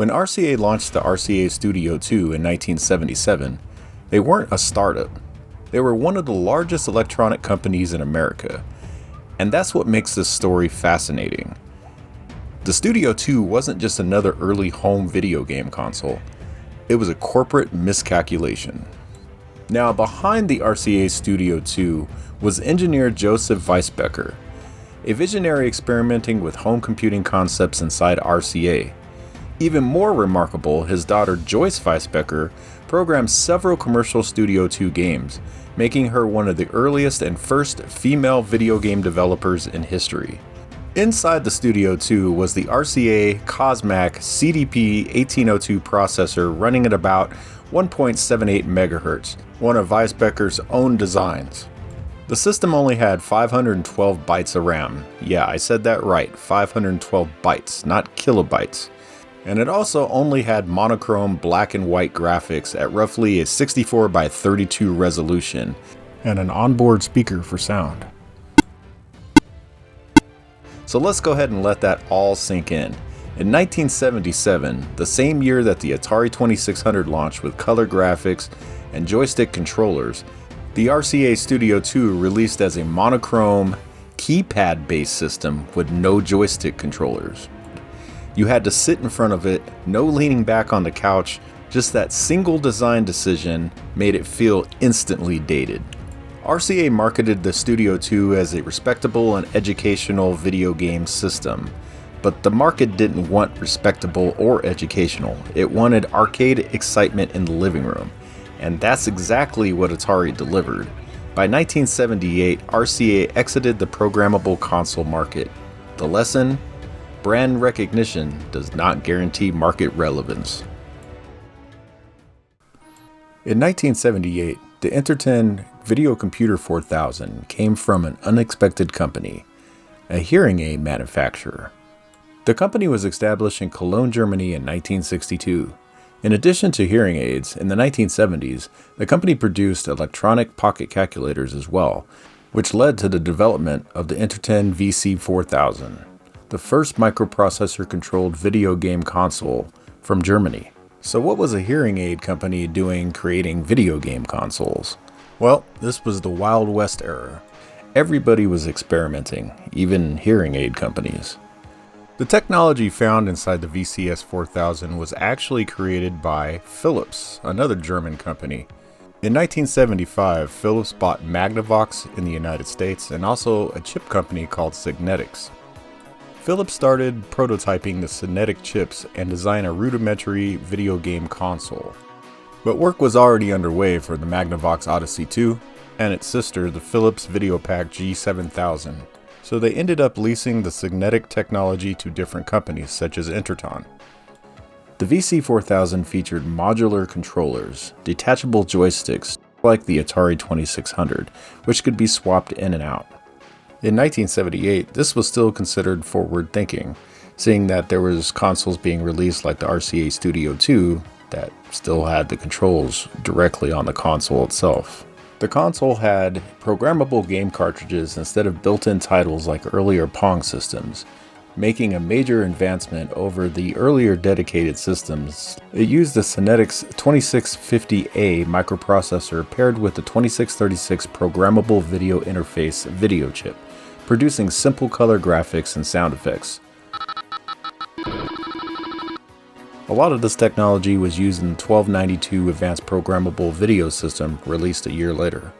When RCA launched the RCA Studio II in 1977, they weren't a startup. They were one of the largest electronic companies in America. And that's what makes this story fascinating. The Studio II wasn't just another early home video game console. It was a corporate miscalculation. Now, behind the RCA Studio II was engineer Joseph Weisbecker, a visionary experimenting with home computing concepts inside RCA. Even more remarkable, his daughter Joyce Weisbecker programmed several commercial Studio II games, making her one of the earliest and first female video game developers in history. Inside the Studio II was the RCA Cosmac CDP-1802 processor running at about 1.78 MHz, one of Weisbecker's own designs. The system only had 512 bytes of RAM. Yeah, I said that right, 512 bytes, not kilobytes. And it also only had monochrome black and white graphics at roughly a 64 by 32 resolution, and an onboard speaker for sound. So let's go ahead and let that all sink in. In 1977, the same year that the Atari 2600 launched with color graphics and joystick controllers, the RCA Studio II released as a monochrome, keypad-based system with no joystick controllers. You had to sit in front of it, no leaning back on the couch, just that single design decision made it feel instantly dated. RCA marketed the Studio II as a respectable and educational video game system, but the market didn't want respectable or educational. It wanted arcade excitement in the living room, and that's exactly what Atari delivered. By 1978, RCA exited the programmable console market. The lesson? Brand recognition does not guarantee market relevance. In 1978, the Interton VC-4000 came from an unexpected company, a hearing aid manufacturer. The company was established in Cologne, Germany in 1962. In addition to hearing aids, in the 1970s, the company produced electronic pocket calculators as well, which led to the development of the Interton VC-4000. The first microprocessor-controlled video game console from Germany. So what was a hearing aid company doing creating video game consoles? Well, this was the Wild West era. Everybody was experimenting, even hearing aid companies. The technology found inside the VCS-4000 was actually created by Philips, another German company. In 1975, Philips bought Magnavox in the United States and also a chip company called Signetics. Philips started prototyping the Signetic chips and designed a rudimentary video game console. But work was already underway for the Magnavox Odyssey 2 and its sister, the Philips Videopac G7000. So they ended up leasing the Signetic technology to different companies such as Interton. The VC-4000 featured modular controllers, detachable joysticks like the Atari 2600, which could be swapped in and out. In 1978, this was still considered forward thinking, seeing that there was consoles being released like the RCA Studio II that still had the controls directly on the console itself. The console had programmable game cartridges instead of built-in titles like earlier Pong systems, making a major advancement over the earlier dedicated systems. It used the Signetics 2650A microprocessor paired with the 2636 programmable video interface video chip, producing simple color graphics and sound effects. A lot of this technology was used in the 1292 Advanced Programmable Video System released a year later.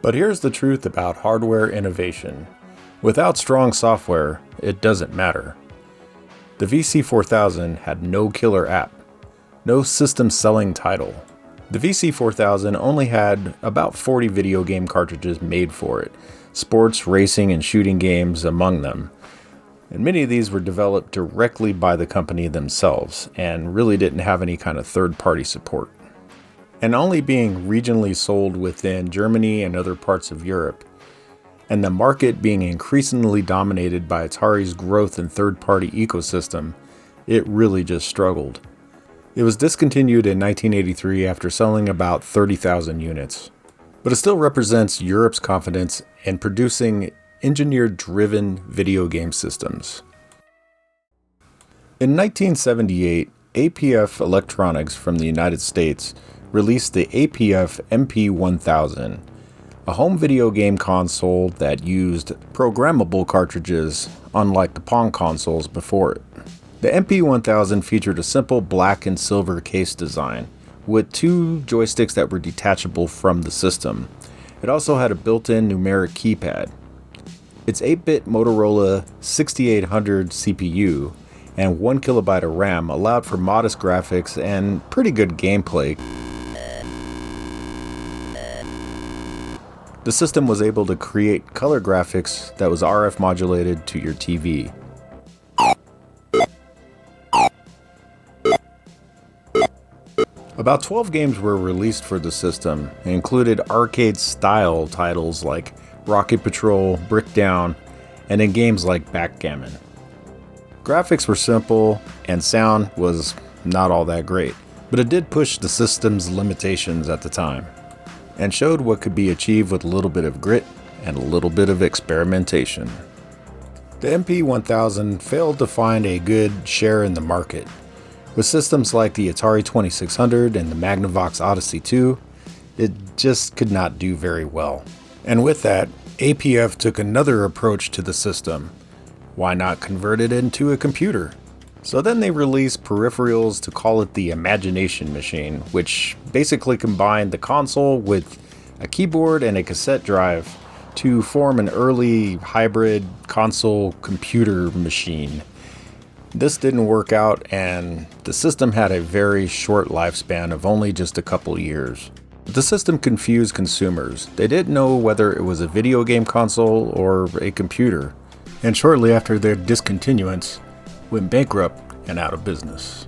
But here's the truth about hardware innovation. Without strong software, it doesn't matter. The VC-4000 had no killer app, no system-selling title. The VC-4000 only had about 40 video game cartridges made for it, sports, racing, and shooting games among them. And many of these were developed directly by the company themselves and really didn't have any kind of third-party support. And only being regionally sold within Germany and other parts of Europe, and the market being increasingly dominated by Atari's growth in third-party ecosystem, it really just struggled. It was discontinued in 1983 after selling about 30,000 units. But it still represents Europe's confidence in producing engineer-driven video game systems. In 1978, APF Electronics from the United States released the APF MP-1000, a home video game console that used programmable cartridges, unlike the Pong consoles before it. The MP-1000 featured a simple black and silver case design, with two joysticks that were detachable from the system. It also had a built-in numeric keypad. Its 8-bit Motorola 6800 CPU and 1 kilobyte of RAM allowed for modest graphics and pretty good gameplay. The system was able to create color graphics that was RF modulated to your TV. About 12 games were released for the system and included arcade-style titles like Rocket Patrol, Brick Down, and in games like Backgammon. Graphics were simple and sound was not all that great, but it did push the system's limitations at the time and showed what could be achieved with a little bit of grit and a little bit of experimentation. The MP-1000 failed to find a good share in the market. With systems like the Atari 2600 and the Magnavox Odyssey II, it just could not do very well. And with that, APF took another approach to the system. Why not convert it into a computer? So then they released peripherals to call it the Imagination Machine, which basically combined the console with a keyboard and a cassette drive to form an early hybrid console computer machine. This didn't work out, and the system had a very short lifespan of only just a couple years. The system confused consumers. They didn't know whether it was a video game console or a computer, and shortly after their discontinuance, went bankrupt and out of business.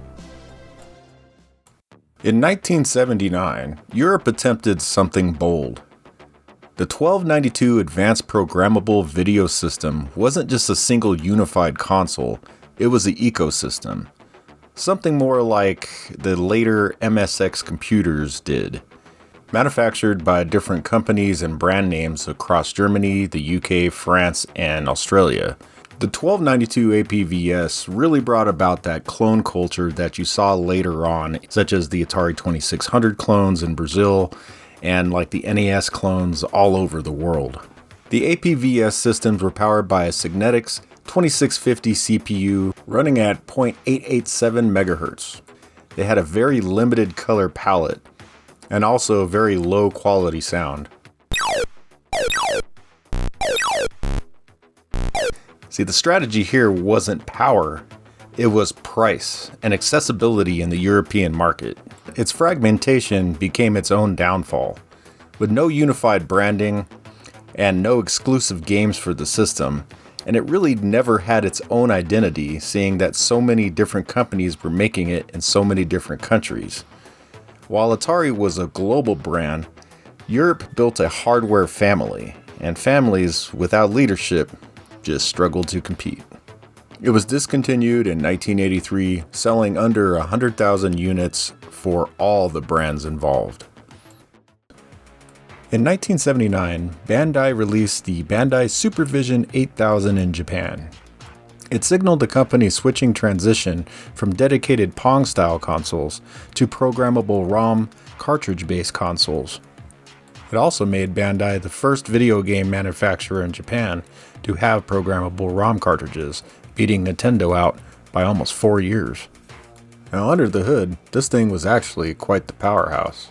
In 1979, Europe attempted something bold. The 1292 Advanced Programmable Video System wasn't just a single unified console. It was an ecosystem, something more like the later MSX computers did. Manufactured by different companies and brand names across Germany, the UK, France, and Australia, the 1292 APVS really brought about that clone culture that you saw later on, such as the Atari 2600 clones in Brazil and like the NES clones all over the world. The APVS systems were powered by a Signetics 2650 CPU running at 0.887 MHz. They had a very limited color palette and also very low quality sound. See, the strategy here wasn't power, it was price and accessibility in the European market. Its fragmentation became its own downfall. With no unified branding and no exclusive games for the system, and it really never had its own identity, seeing that so many different companies were making it in so many different countries. While Atari was a global brand, Europe built a hardware family, and families without leadership just struggled to compete. It was discontinued in 1983, selling under 100,000 units for all the brands involved. In 1979, Bandai released the Bandai SuperVision 8000 in Japan. It signaled the company's switching transition from dedicated Pong-style consoles to programmable ROM cartridge-based consoles. It also made Bandai the first video game manufacturer in Japan to have programmable ROM cartridges, beating Nintendo out by almost 4 years. Now under the hood, this thing was actually quite the powerhouse.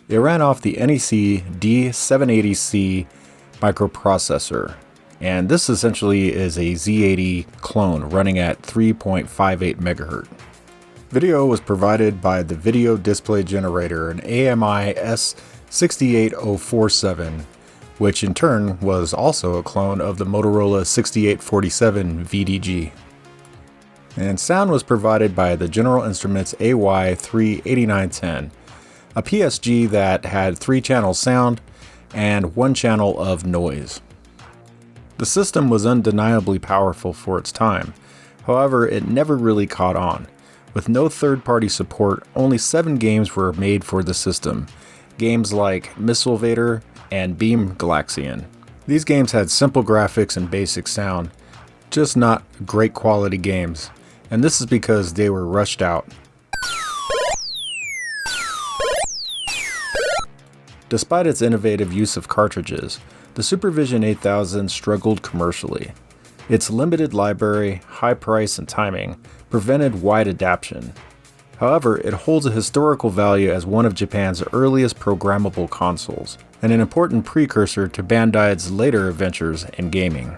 It ran off the NEC D780C microprocessor, and this essentially is a Z80 clone running at 3.58 MHz. Video was provided by the Video Display Generator, an AMI S68047, which in turn was also a clone of the Motorola 6847 VDG. And sound was provided by the General Instruments AY38910, a PSG that had 3-channel sound and 1 channel of noise. The system was undeniably powerful for its time, however it never really caught on. With no third-party support, only 7 games were made for the system, games like Missile Vader and Beam Galaxian. These games had simple graphics and basic sound, just not great quality games, and this is because they were rushed out. Despite its innovative use of cartridges, the SuperVision 8000 struggled commercially. Its limited library, high price, and timing prevented wide adoption. However, it holds a historical value as one of Japan's earliest programmable consoles, and an important precursor to Bandai's later ventures in gaming.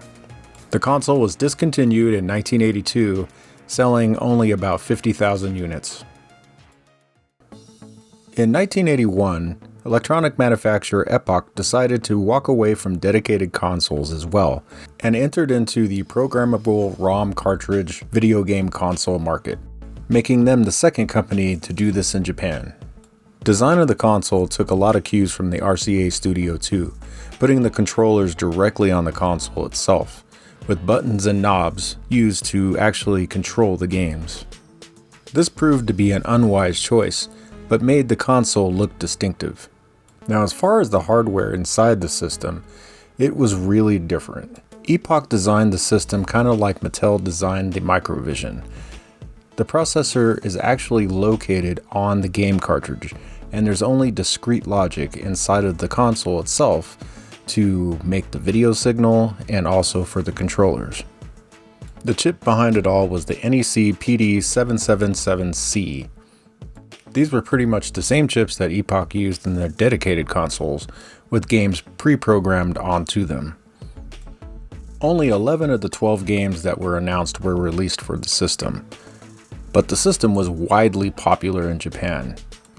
The console was discontinued in 1982, selling only about 50,000 units. In 1981, electronic manufacturer Epoch decided to walk away from dedicated consoles as well, and entered into the programmable ROM cartridge video game console market, making them the second company to do this in Japan. Design of the console took a lot of cues from the RCA Studio II, putting the controllers directly on the console itself, with buttons and knobs used to actually control the games. This proved to be an unwise choice, but made the console look distinctive. Now, as far as the hardware inside the system, it was really different. Epoch designed the system kind of like Mattel designed the Microvision. The processor is actually located on the game cartridge, and there's only discrete logic inside of the console itself to make the video signal and also for the controllers. The chip behind it all was the NEC PD777C. These were pretty much the same chips that Epoch used in their dedicated consoles, with games pre-programmed onto them. Only 11 of the 12 games that were announced were released for the system, but the system was widely popular in Japan.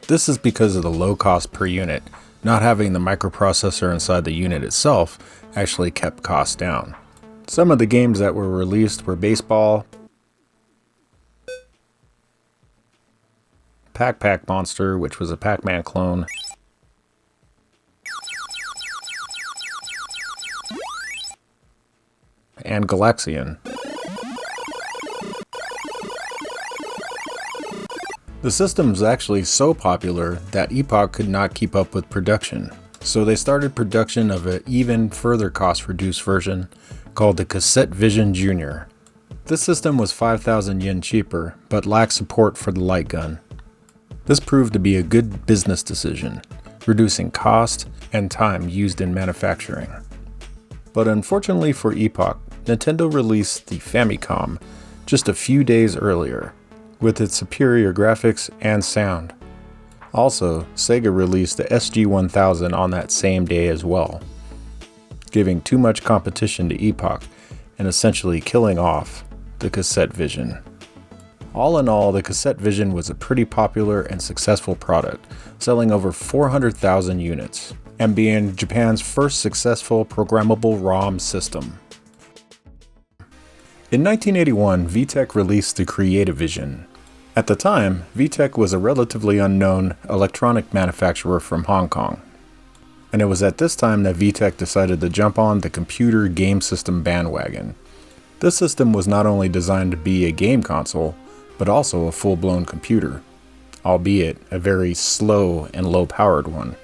This is because of the low cost per unit. Not having the microprocessor inside the unit itself actually kept costs down. Some of the games that were released were baseball, Pac Monster, which was a Pac-Man clone, and Galaxian. The system was actually so popular that Epoch could not keep up with production, so they started production of an even further cost-reduced version called the Cassette Vision Jr. This system was 5,000 yen cheaper, but lacked support for the light gun. This proved to be a good business decision, reducing cost and time used in manufacturing. But unfortunately for Epoch, Nintendo released the Famicom just a few days earlier, with its superior graphics and sound. Also, Sega released the SG-1000 on that same day as well, giving too much competition to Epoch and essentially killing off the Cassette Vision. All in all, the Cassette Vision was a pretty popular and successful product, selling over 400,000 units, and being Japan's first successful programmable ROM system. In 1981, VTech released the CreatiVision. At the time, VTech was a relatively unknown electronic manufacturer from Hong Kong. And it was at this time that VTech decided to jump on the computer game system bandwagon. This system was not only designed to be a game console, but also a full-blown computer, albeit a very slow and low-powered one.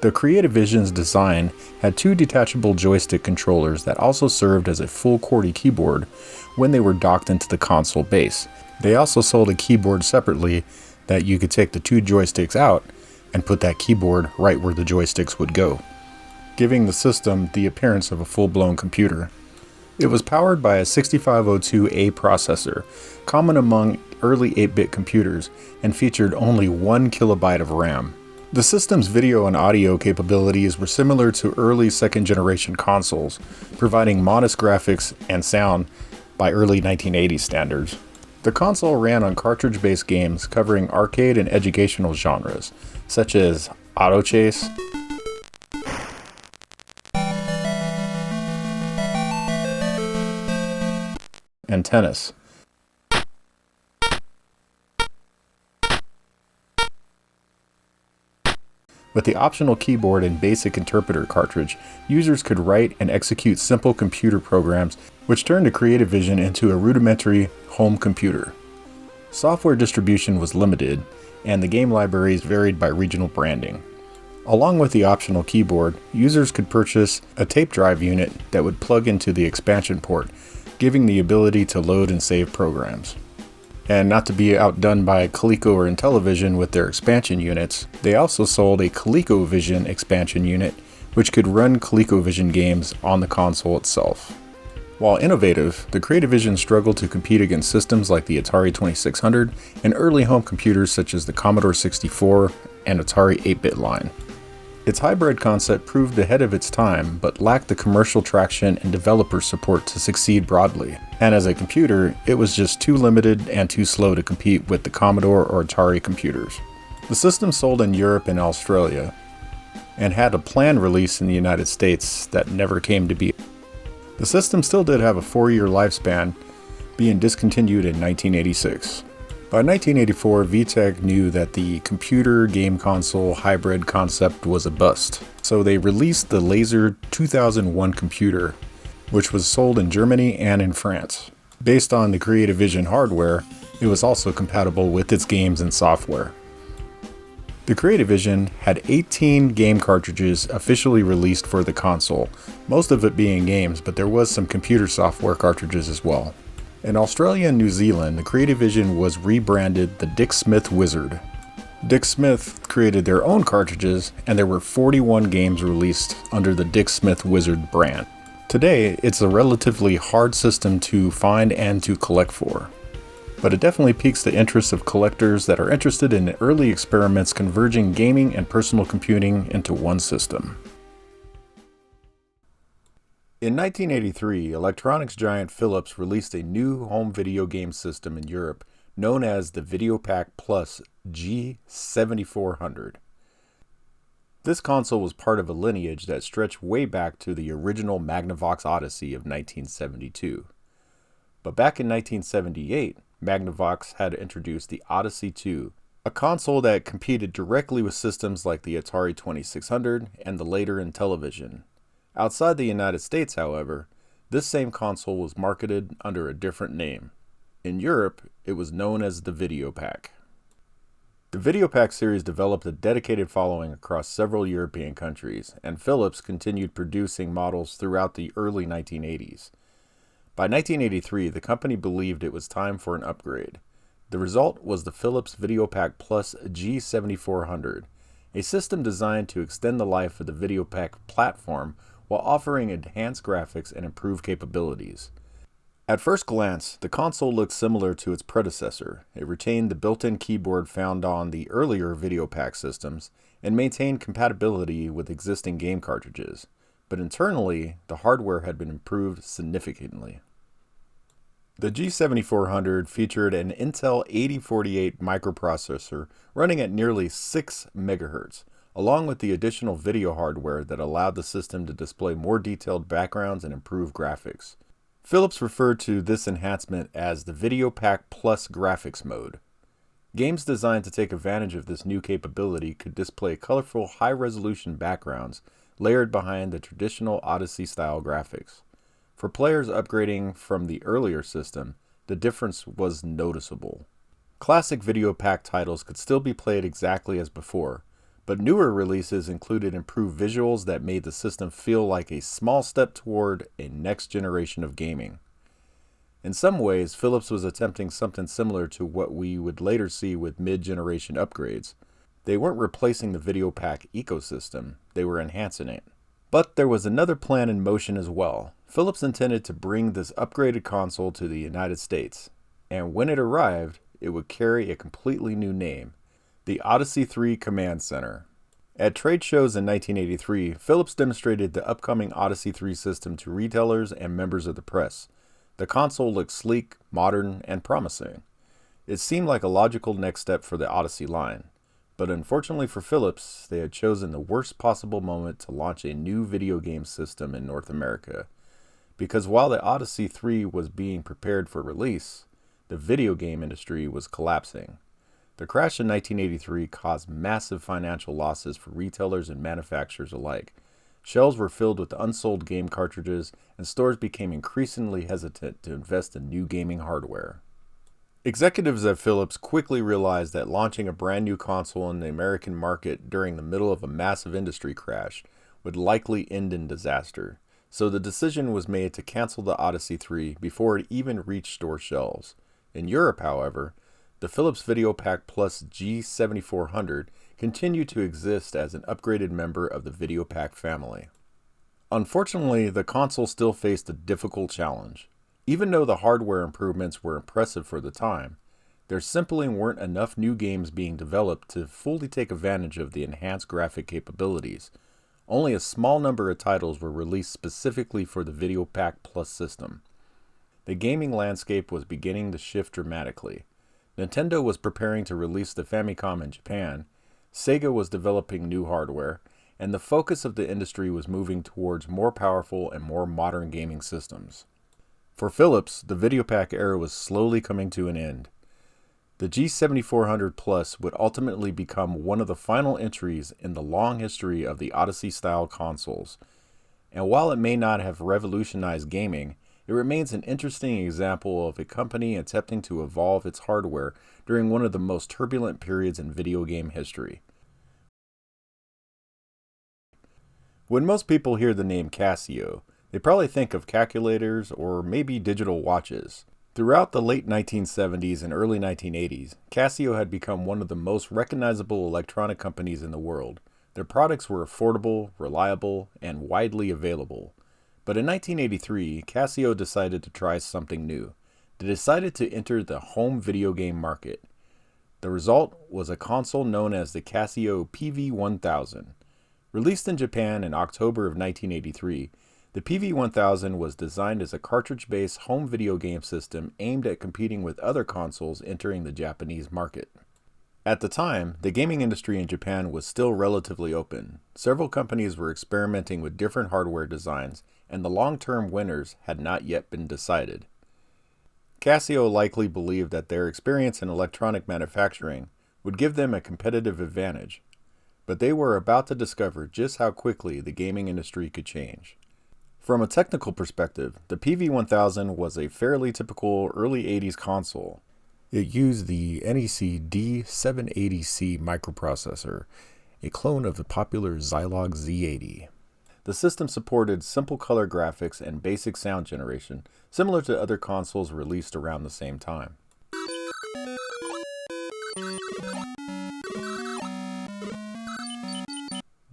The CreatiVision's design had two detachable joystick controllers that also served as a full QWERTY keyboard when they were docked into the console base. They also sold a keyboard separately that you could take the two joysticks out and put that keyboard right where the joysticks would go, giving the system the appearance of a full-blown computer. It was powered by a 6502A processor, common among early 8-bit computers, and featured only 1 kilobyte of RAM. The system's video and audio capabilities were similar to early second-generation consoles, providing modest graphics and sound by early 1980s standards. The console ran on cartridge-based games covering arcade and educational genres, such as Auto Chase, and tennis. With the optional keyboard and basic interpreter cartridge, users could write and execute simple computer programs, which turned the CreatiVision into a rudimentary home computer. Software distribution was limited, and the game libraries varied by regional branding. Along with the optional keyboard, users could purchase a tape drive unit that would plug into the expansion port, giving the ability to load and save programs. And not to be outdone by Coleco or Intellivision with their expansion units, they also sold a ColecoVision expansion unit, which could run ColecoVision games on the console itself. While innovative, the CreatiVision struggled to compete against systems like the Atari 2600 and early home computers such as the Commodore 64 and Atari 8-bit line. Its hybrid concept proved ahead of its time, but lacked the commercial traction and developer support to succeed broadly. And as a computer, it was just too limited and too slow to compete with the Commodore or Atari computers. The system sold in Europe and Australia, and had a planned release in the United States that never came to be. The system still did have a 4-year lifespan, being discontinued in 1986. By 1984, VTech knew that the computer game console hybrid concept was a bust, so they released the Laser 2001 computer, which was sold in Germany and in France. Based on the CreatiVision hardware, it was also compatible with its games and software. The CreatiVision had 18 game cartridges officially released for the console, most of it being games, but there was some computer software cartridges as well. In Australia and New Zealand, the CreatiVision was rebranded the Dick Smith Wizard. Dick Smith created their own cartridges, and there were 41 games released under the Dick Smith Wizard brand. Today, it's a relatively hard system to find and to collect for, but it definitely piques the interest of collectors that are interested in early experiments converging gaming and personal computing into one system. In 1983, electronics giant Philips released a new home video game system in Europe known as the Videopac Plus G7400. This console was part of a lineage that stretched way back to the original Magnavox Odyssey of 1972. But back in 1978, Magnavox had introduced the Odyssey II, a console that competed directly with systems like the Atari 2600 and the later Intellivision. Outside the United States, however, this same console was marketed under a different name. In Europe, it was known as the Videopac. The Videopac series developed a dedicated following across several European countries, and Philips continued producing models throughout the early 1980s. By 1983, the company believed it was time for an upgrade. The result was the Philips Videopac Plus G7400, a system designed to extend the life of the Videopac platform while offering enhanced graphics and improved capabilities. At first glance, the console looked similar to its predecessor. It retained the built-in keyboard found on the earlier Videopac systems and maintained compatibility with existing game cartridges, but internally, the hardware had been improved significantly. The G7400 featured an Intel 8048 microprocessor running at nearly 6 MHz, along with the additional video hardware that allowed the system to display more detailed backgrounds and improve graphics. Philips referred to this enhancement as the Videopac Plus Graphics Mode. Games designed to take advantage of this new capability could display colorful, high-resolution backgrounds layered behind the traditional Odyssey-style graphics. For players upgrading from the earlier system, the difference was noticeable. Classic Videopac titles could still be played exactly as before, but newer releases included improved visuals that made the system feel like a small step toward a next generation of gaming. In some ways, Philips was attempting something similar to what we would later see with mid-generation upgrades. They weren't replacing the Videopac ecosystem, they were enhancing it. But there was another plan in motion as well. Philips intended to bring this upgraded console to the United States, and when it arrived, it would carry a completely new name, the Odyssey III Command Center. At trade shows in 1983, Philips demonstrated the upcoming Odyssey III system to retailers and members of the press. The console looked sleek, modern, and promising. It seemed like a logical next step for the Odyssey line. But unfortunately for Philips, they had chosen the worst possible moment to launch a new video game system in North America. Because while the Odyssey III was being prepared for release, the video game industry was collapsing. The crash in 1983 caused massive financial losses for retailers and manufacturers alike. Shelves were filled with unsold game cartridges, and stores became increasingly hesitant to invest in new gaming hardware. Executives at Philips quickly realized that launching a brand new console in the American market during the middle of a massive industry crash would likely end in disaster, so the decision was made to cancel the Odyssey III before it even reached store shelves. In Europe, however, the Philips Videopac Plus G7400 continued to exist as an upgraded member of the Videopac family. Unfortunately, the console still faced a difficult challenge. Even though the hardware improvements were impressive for the time, there simply weren't enough new games being developed to fully take advantage of the enhanced graphic capabilities. Only a small number of titles were released specifically for the Videopac Plus system. The gaming landscape was beginning to shift dramatically. Nintendo was preparing to release the Famicom in Japan, Sega was developing new hardware, and the focus of the industry was moving towards more powerful and more modern gaming systems. For Philips, the Videopac era was slowly coming to an end. The G7400 Plus would ultimately become one of the final entries in the long history of the Odyssey-style consoles. And while it may not have revolutionized gaming, it remains an interesting example of a company attempting to evolve its hardware during one of the most turbulent periods in video game history. When most people hear the name Casio, they probably think of calculators or maybe digital watches. Throughout the late 1970s and early 1980s, Casio had become one of the most recognizable electronic companies in the world. Their products were affordable, reliable, and widely available. But in 1983, Casio decided to try something new. They decided to enter the home video game market. The result was a console known as the Casio PV-1000. Released in Japan in October of 1983, the PV-1000 was designed as a cartridge-based home video game system aimed at competing with other consoles entering the Japanese market. At the time, the gaming industry in Japan was still relatively open. Several companies were experimenting with different hardware designs, and the long-term winners had not yet been decided. Casio likely believed that their experience in electronic manufacturing would give them a competitive advantage, but they were about to discover just how quickly the gaming industry could change. From a technical perspective, the PV-1000 was a fairly typical early 80s console. It used the NEC D780C microprocessor, a clone of the popular Zilog Z80. The system supported simple color graphics and basic sound generation, similar to other consoles released around the same time.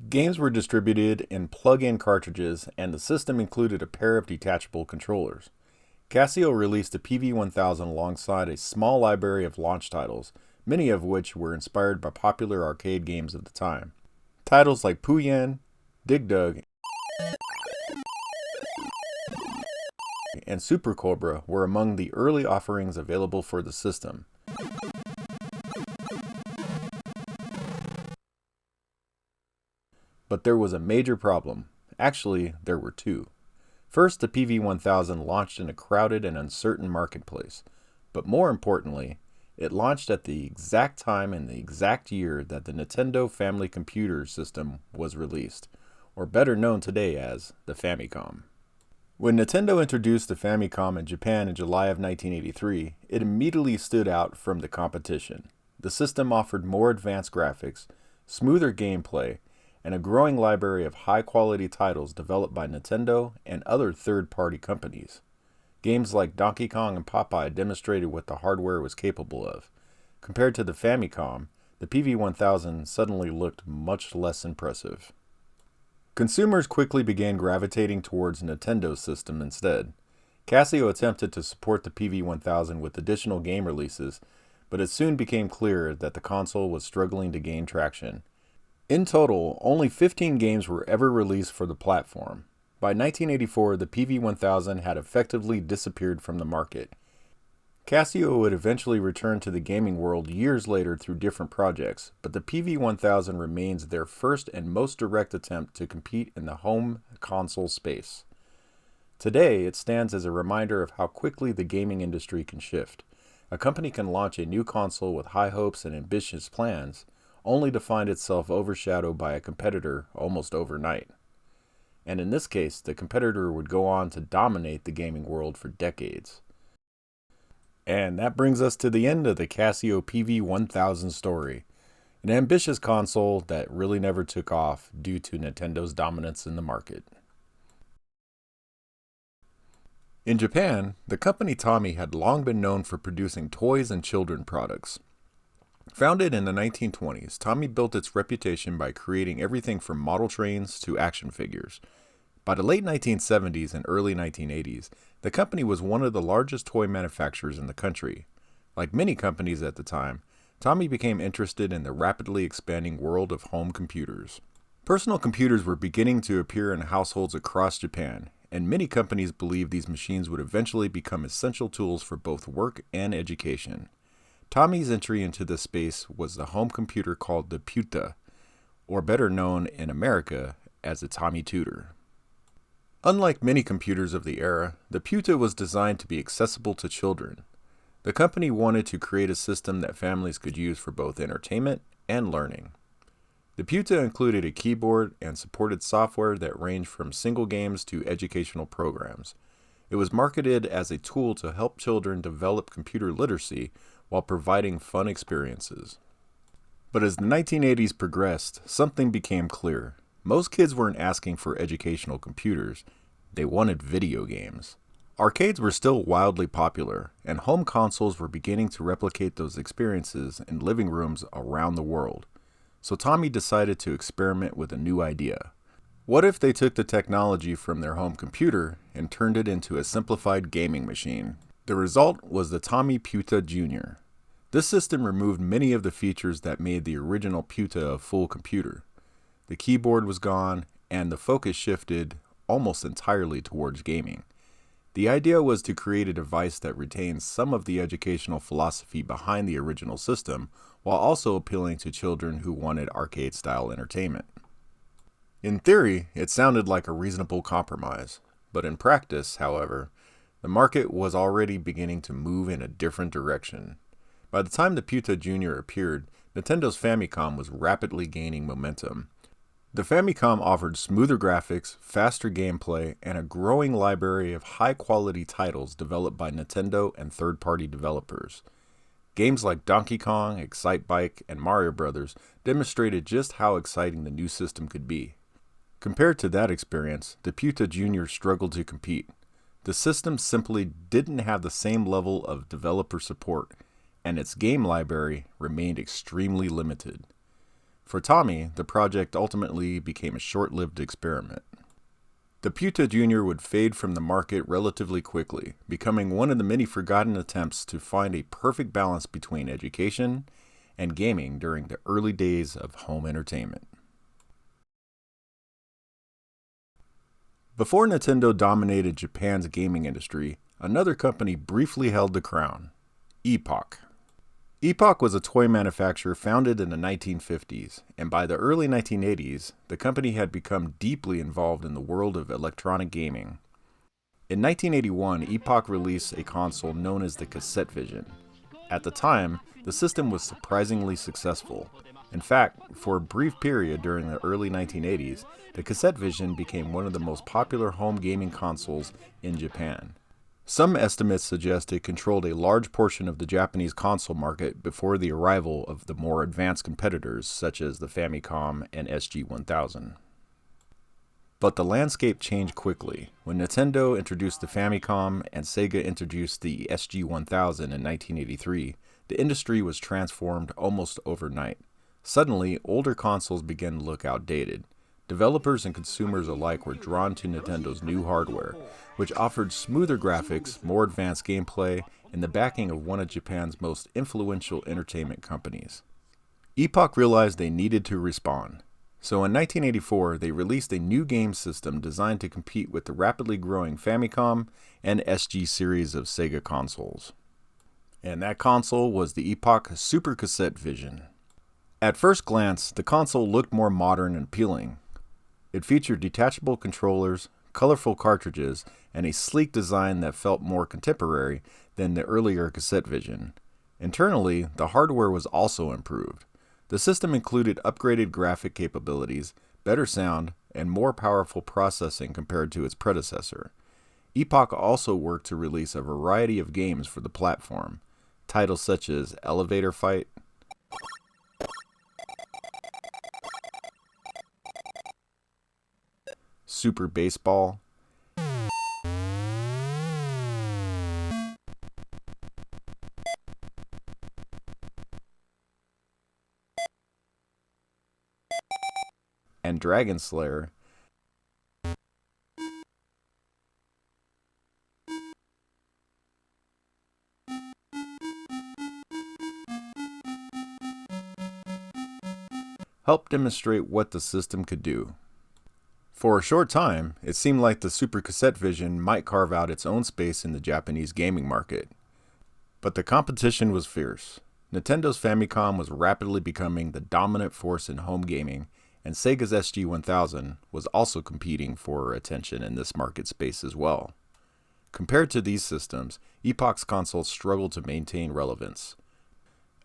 Games were distributed in plug-in cartridges, and the system included a pair of detachable controllers. Casio released the PV-1000 alongside a small library of launch titles, many of which were inspired by popular arcade games of the time. Titles like Puyen, Dig Dug, and Super Cobra were among the early offerings available for the system. But there was a major problem. Actually, there were two. First, the PV-1000 launched in a crowded and uncertain marketplace. But more importantly, it launched at the exact time and the exact year that the Nintendo Family Computer System was released, or better known today as the Famicom. When Nintendo introduced the Famicom in Japan in July of 1983, it immediately stood out from the competition. The system offered more advanced graphics, smoother gameplay, and a growing library of high-quality titles developed by Nintendo and other third-party companies. Games like Donkey Kong and Popeye demonstrated what the hardware was capable of. Compared to the Famicom, the PV-1000 suddenly looked much less impressive. Consumers quickly began gravitating towards Nintendo's system instead. Casio attempted to support the PV-1000 with additional game releases, but it soon became clear that the console was struggling to gain traction. In total, only 15 games were ever released for the platform. By 1984, the PV-1000 had effectively disappeared from the market. Casio would eventually return to the gaming world years later through different projects, but the PV-1000 remains their first and most direct attempt to compete in the home console space. Today, it stands as a reminder of how quickly the gaming industry can shift. A company can launch a new console with high hopes and ambitious plans, only to find itself overshadowed by a competitor almost overnight. And in this case, the competitor would go on to dominate the gaming world for decades. And that brings us to the end of the Casio PV-1000 story, an ambitious console that really never took off due to Nintendo's dominance in the market. In Japan, the company Tomy had long been known for producing toys and children products. Founded in the 1920s, Tomy built its reputation by creating everything from model trains to action figures. By the late 1970s and early 1980s, the company was one of the largest toy manufacturers in the country. Like many companies at the time, Tomy became interested in the rapidly expanding world of home computers. Personal computers were beginning to appear in households across Japan, and many companies believed these machines would eventually become essential tools for both work and education. Tomy's entry into this space was the home computer called the Pyūta, or better known in America as the Tomy Tutor. Unlike many computers of the era, the Pyūta was designed to be accessible to children. The company wanted to create a system that families could use for both entertainment and learning. The Pyūta included a keyboard and supported software that ranged from single games to educational programs. It was marketed as a tool to help children develop computer literacy while providing fun experiences. But as the 1980s progressed, something became clear. Most kids weren't asking for educational computers, they wanted video games. Arcades were still wildly popular, and home consoles were beginning to replicate those experiences in living rooms around the world. So Tomy decided to experiment with a new idea. What if they took the technology from their home computer and turned it into a simplified gaming machine? The result was the Tomy Pyūta Jr. This system removed many of the features that made the original Pyūta a full computer. The keyboard was gone, and the focus shifted almost entirely towards gaming. The idea was to create a device that retains some of the educational philosophy behind the original system, while also appealing to children who wanted arcade-style entertainment. In theory, it sounded like a reasonable compromise, but in practice, however, the market was already beginning to move in a different direction. By the time the Pyūta Jr. appeared, Nintendo's Famicom was rapidly gaining momentum. The Famicom offered smoother graphics, faster gameplay, and a growing library of high-quality titles developed by Nintendo and third-party developers. Games like Donkey Kong, Excitebike, and Mario Bros. Demonstrated just how exciting the new system could be. Compared to that experience, the Pyūta Jr. struggled to compete. The system simply didn't have the same level of developer support, and its game library remained extremely limited. For Tomy, the project ultimately became a short-lived experiment. The Pyūta Jr. would fade from the market relatively quickly, becoming one of the many forgotten attempts to find a perfect balance between education and gaming during the early days of home entertainment. Before Nintendo dominated Japan's gaming industry, another company briefly held the crown: Epoch. Epoch was a toy manufacturer founded in the 1950s, and by the early 1980s, the company had become deeply involved in the world of electronic gaming. In 1981, Epoch released a console known as the CassetteVision. At the time, the system was surprisingly successful. In fact, for a brief period during the early 1980s, the CassetteVision became one of the most popular home gaming consoles in Japan. Some estimates suggest it controlled a large portion of the Japanese console market before the arrival of the more advanced competitors such as the Famicom and SG-1000. But the landscape changed quickly. When Nintendo introduced the Famicom and Sega introduced the SG-1000 in 1983, the industry was transformed almost overnight. Suddenly, older consoles began to look outdated. Developers and consumers alike were drawn to Nintendo's new hardware, which offered smoother graphics, more advanced gameplay, and the backing of one of Japan's most influential entertainment companies. Epoch realized they needed to respond. So in 1984, they released a new game system designed to compete with the rapidly growing Famicom and SG series of Sega consoles. And that console was the Epoch Super CassetteVision. At first glance, the console looked more modern and appealing. It featured detachable controllers, colorful cartridges, and a sleek design that felt more contemporary than the earlier CassetteVision. Internally, the hardware was also improved. The system included upgraded graphic capabilities, better sound, and more powerful processing compared to its predecessor. Epoch also worked to release a variety of games for the platform. Titles such as Elevator Fight, Super Baseball, Dragon Slayer, helped demonstrate what the system could do. For a short time, it seemed like the Super CreatiVision might carve out its own space in the Japanese gaming market. But the competition was fierce. Nintendo's Famicom was rapidly becoming the dominant force in home gaming, and Sega's SG-1000 was also competing for attention in this market space as well. Compared to these systems, Epoch's consoles struggled to maintain relevance.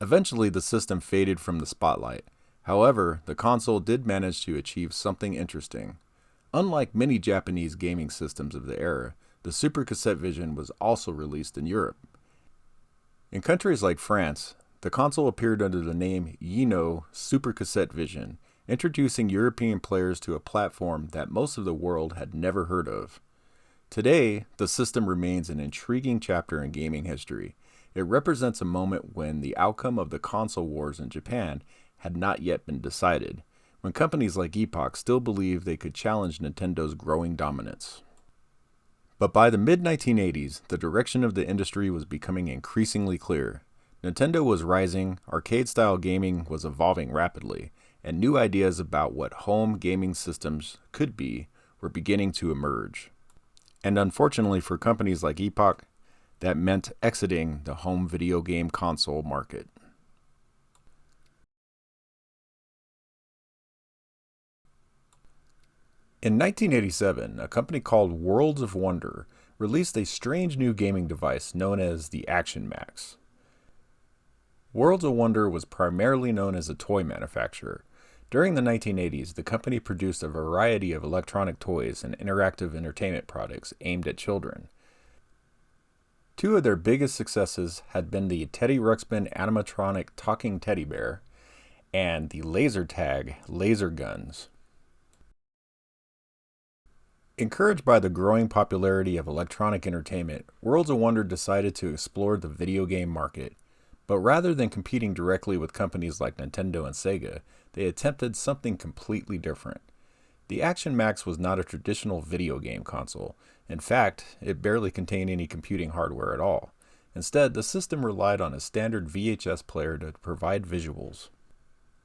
Eventually, the system faded from the spotlight. However, the console did manage to achieve something interesting. Unlike many Japanese gaming systems of the era, the Super CreatiVision was also released in Europe. In countries like France, the console appeared under the name Yino Super CreatiVision, introducing European players to a platform that most of the world had never heard of. Today, the system remains an intriguing chapter in gaming history. It represents a moment when the outcome of the console wars in Japan had not yet been decided, when companies like Epoch still believed they could challenge Nintendo's growing dominance. But by the mid-1980s, the direction of the industry was becoming increasingly clear. Nintendo was rising, arcade-style gaming was evolving rapidly, and new ideas about what home gaming systems could be were beginning to emerge. And unfortunately for companies like Epoch, that meant exiting the home video game console market. In 1987, a company called Worlds of Wonder released a strange new gaming device known as the Action Max. Worlds of Wonder was primarily known as a toy manufacturer. During the 1980s, the company produced a variety of electronic toys and interactive entertainment products aimed at children. Two of their biggest successes had been the Teddy Ruxpin animatronic talking teddy bear and the laser tag laser guns. Encouraged by the growing popularity of electronic entertainment, Worlds of Wonder decided to explore the video game market. But rather than competing directly with companies like Nintendo and Sega, they attempted something completely different. The Action Max was not a traditional video game console. In fact, it barely contained any computing hardware at all. Instead, the system relied on a standard VHS player to provide visuals.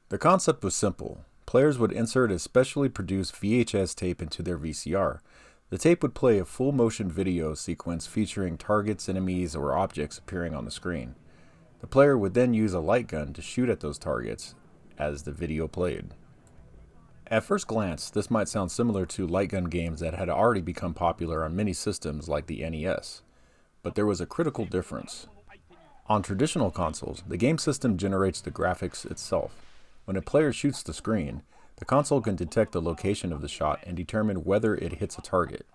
The concept was simple. Players would insert a specially produced VHS tape into their VCR. The tape would play a full-motion video sequence featuring targets, enemies, or objects appearing on the screen. The player would then use a light gun to shoot at those targets as the video played. At first glance, this might sound similar to light gun games that had already become popular on many systems like the NES, but there was a critical difference. On traditional consoles, the game system generates the graphics itself. When a player shoots the screen, the console can detect the location of the shot and determine whether it hits a target.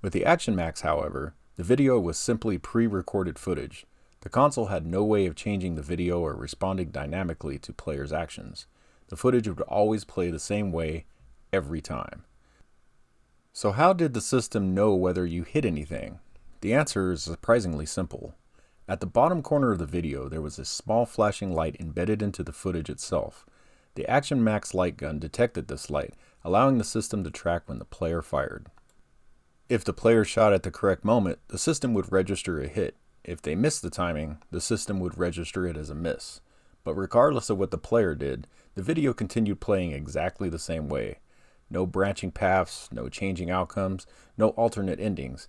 With the Action Max, however, the video was simply pre-recorded footage. The console had no way of changing the video or responding dynamically to players' actions. The footage would always play the same way every time. So how did the system know whether you hit anything? The answer is surprisingly simple. At the bottom corner of the video, there was a small flashing light embedded into the footage itself. The Action Max light gun detected this light, allowing the system to track when the player fired. If the player shot at the correct moment, the system would register a hit. If they missed the timing, the system would register it as a miss. But regardless of what the player did, the video continued playing exactly the same way. No branching paths, no changing outcomes, no alternate endings.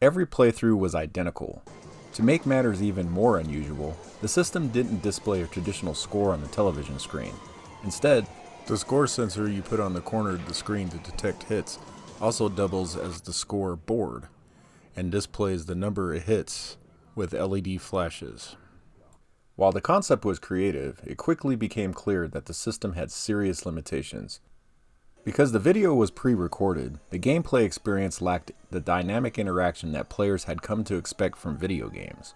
Every playthrough was identical. To make matters even more unusual, the system didn't display a traditional score on the television screen. Instead, the score sensor you put on the corner of the screen to detect hits also doubles as the score board and displays the number of hits with LED flashes. While the concept was creative, it quickly became clear that the system had serious limitations. Because the video was pre-recorded, the gameplay experience lacked the dynamic interaction that players had come to expect from video games.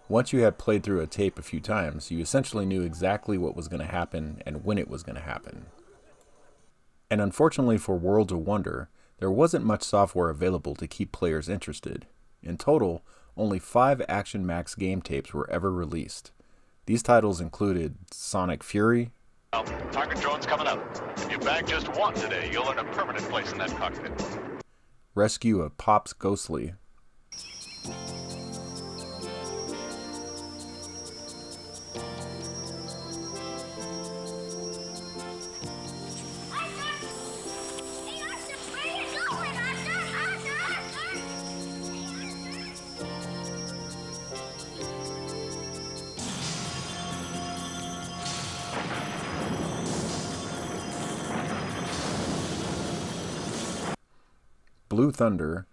Once you had played through a tape a few times, you essentially knew exactly what was going to happen and when it was going to happen. And unfortunately for Worlds of Wonder, there wasn't much software available to keep players interested. In total, only 5 Action Max game tapes were ever released. These titles included Sonic Fury, Target drone's coming up. If you bag just one today, you'll earn a permanent place in that cockpit. Rescue of Pops Ghostly. Blue Thunder.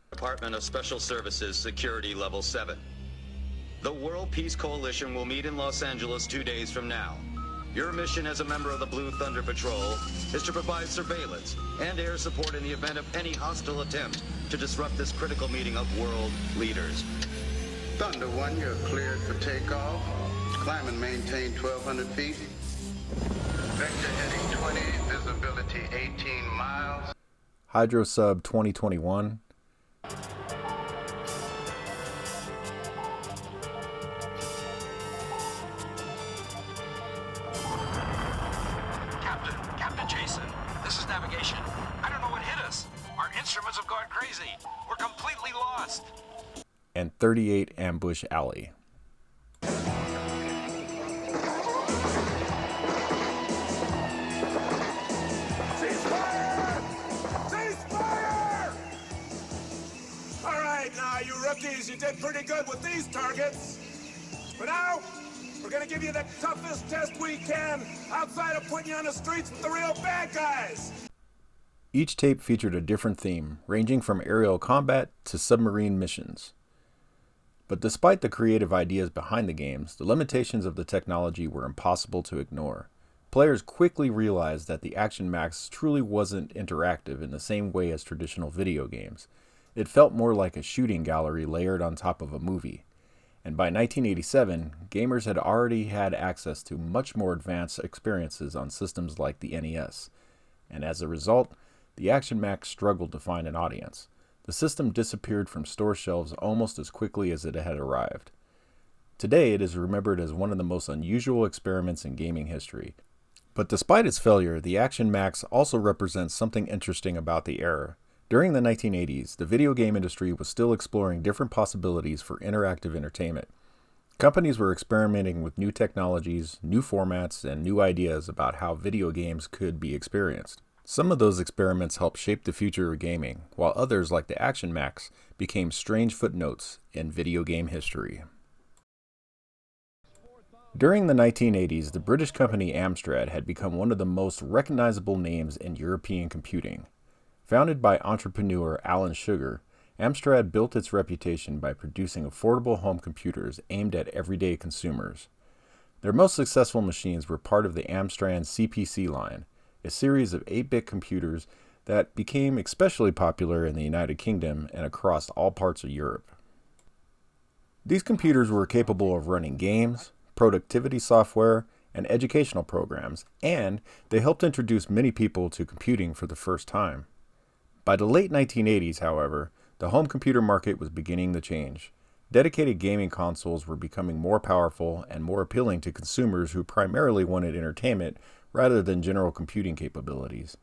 Department of Special Services, Security Level 7. The World Peace Coalition will meet in Los Angeles 2 days from now. Your mission as a member of the Blue Thunder Patrol is to provide surveillance and air support in the event of any hostile attempt to disrupt this critical meeting of world leaders. Thunder 1, you're cleared for takeoff. Climb and maintain 1,200 feet. Vector heading 20, visibility 18 miles. Hydro Sub 2021. Captain Jason, this is navigation. I don't know what hit us. Our instruments have gone crazy. We're completely lost. And 38 Ambush Alley. You rookies, you did pretty good with these targets. But now, we're gonna give you the toughest test we can outside of putting you on the streets with the real bad guys. Each tape featured a different theme, ranging from aerial combat to submarine missions. But despite the creative ideas behind the games, the limitations of the technology were impossible to ignore. Players quickly realized that the Action Max truly wasn't interactive in the same way as traditional video games. It felt more like a shooting gallery layered on top of a movie. And by 1987, gamers had already had access to much more advanced experiences on systems like the NES. And as a result, the Action Max struggled to find an audience. The system disappeared from store shelves almost as quickly as it had arrived. Today, it is remembered as one of the most unusual experiments in gaming history. But despite its failure, the Action Max also represents something interesting about the era. During the 1980s, the video game industry was still exploring different possibilities for interactive entertainment. Companies were experimenting with new technologies, new formats, and new ideas about how video games could be experienced. Some of those experiments helped shape the future of gaming, while others, like the Action Max, became strange footnotes in video game history. During the 1980s, the British company Amstrad had become one of the most recognizable names in European computing. Founded by entrepreneur Alan Sugar, Amstrad built its reputation by producing affordable home computers aimed at everyday consumers. Their most successful machines were part of the Amstrad CPC line, a series of 8-bit computers that became especially popular in the United Kingdom and across all parts of Europe. These computers were capable of running games, productivity software, and educational programs, and they helped introduce many people to computing for the first time. By the late 1980s, however, the home computer market was beginning to change. Dedicated gaming consoles were becoming more powerful and more appealing to consumers who primarily wanted entertainment rather than general computing capabilities.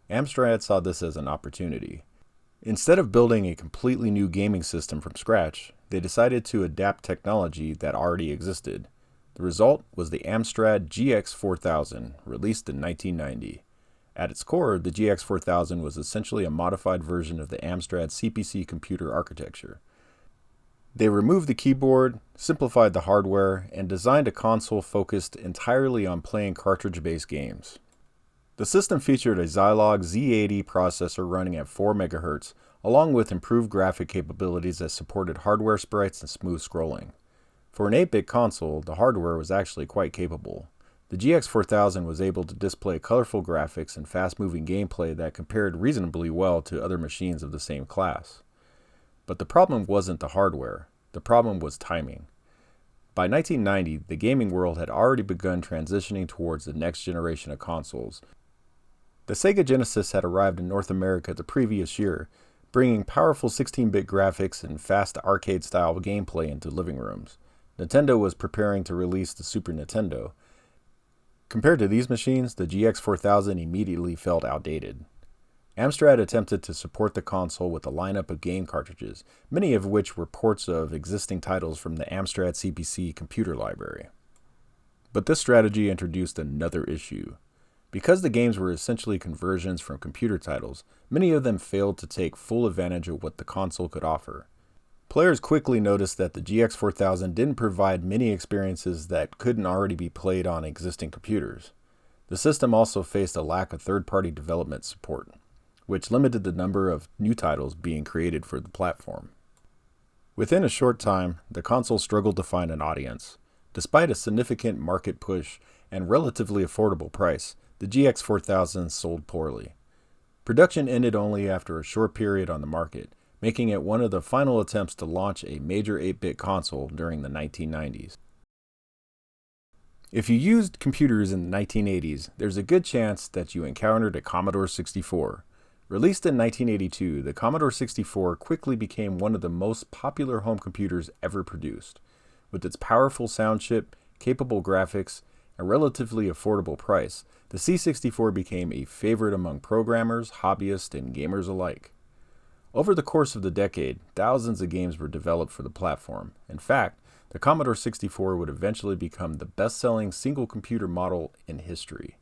Amstrad saw this as an opportunity. Instead of building a completely new gaming system from scratch, they decided to adapt technology that already existed. The result was the Amstrad GX4000, released in 1990. At its core, the GX4000 was essentially a modified version of the Amstrad CPC computer architecture. They removed the keyboard, simplified the hardware, and designed a console focused entirely on playing cartridge-based games. The system featured a Zilog Z80 processor running at 4 MHz, along with improved graphic capabilities that supported hardware sprites and smooth scrolling. For an 8-bit console, the hardware was actually quite capable. The GX4000 was able to display colorful graphics and fast-moving gameplay that compared reasonably well to other machines of the same class. But the problem wasn't the hardware. The problem was timing. By 1990, the gaming world had already begun transitioning towards the next generation of consoles. The Sega Genesis had arrived in North America the previous year, bringing powerful 16-bit graphics and fast arcade-style gameplay into living rooms. Nintendo was preparing to release the Super Nintendo. Compared to these machines, the GX4000 immediately felt outdated. Amstrad attempted to support the console with a lineup of game cartridges, many of which were ports of existing titles from the Amstrad CPC computer library. But this strategy introduced another issue. Because the games were essentially conversions from computer titles, many of them failed to take full advantage of what the console could offer. Players quickly noticed that the GX4000 didn't provide many experiences that couldn't already be played on existing computers. The system also faced a lack of third-party development support, which limited the number of new titles being created for the platform. Within a short time, the console struggled to find an audience. Despite a significant market push and relatively affordable price, the GX4000 sold poorly. Production ended only after a short period on the market, making it one of the final attempts to launch a major 8-bit console during the 1990s. If you used computers in the 1980s, there's a good chance that you encountered a Commodore 64. Released in 1982, the Commodore 64 quickly became one of the most popular home computers ever produced. With its powerful sound chip, capable graphics, and relatively affordable price, the C64 became a favorite among programmers, hobbyists, and gamers alike. Over the course of the decade, thousands of games were developed for the platform. In fact, the Commodore 64 would eventually become the best-selling single computer model in history.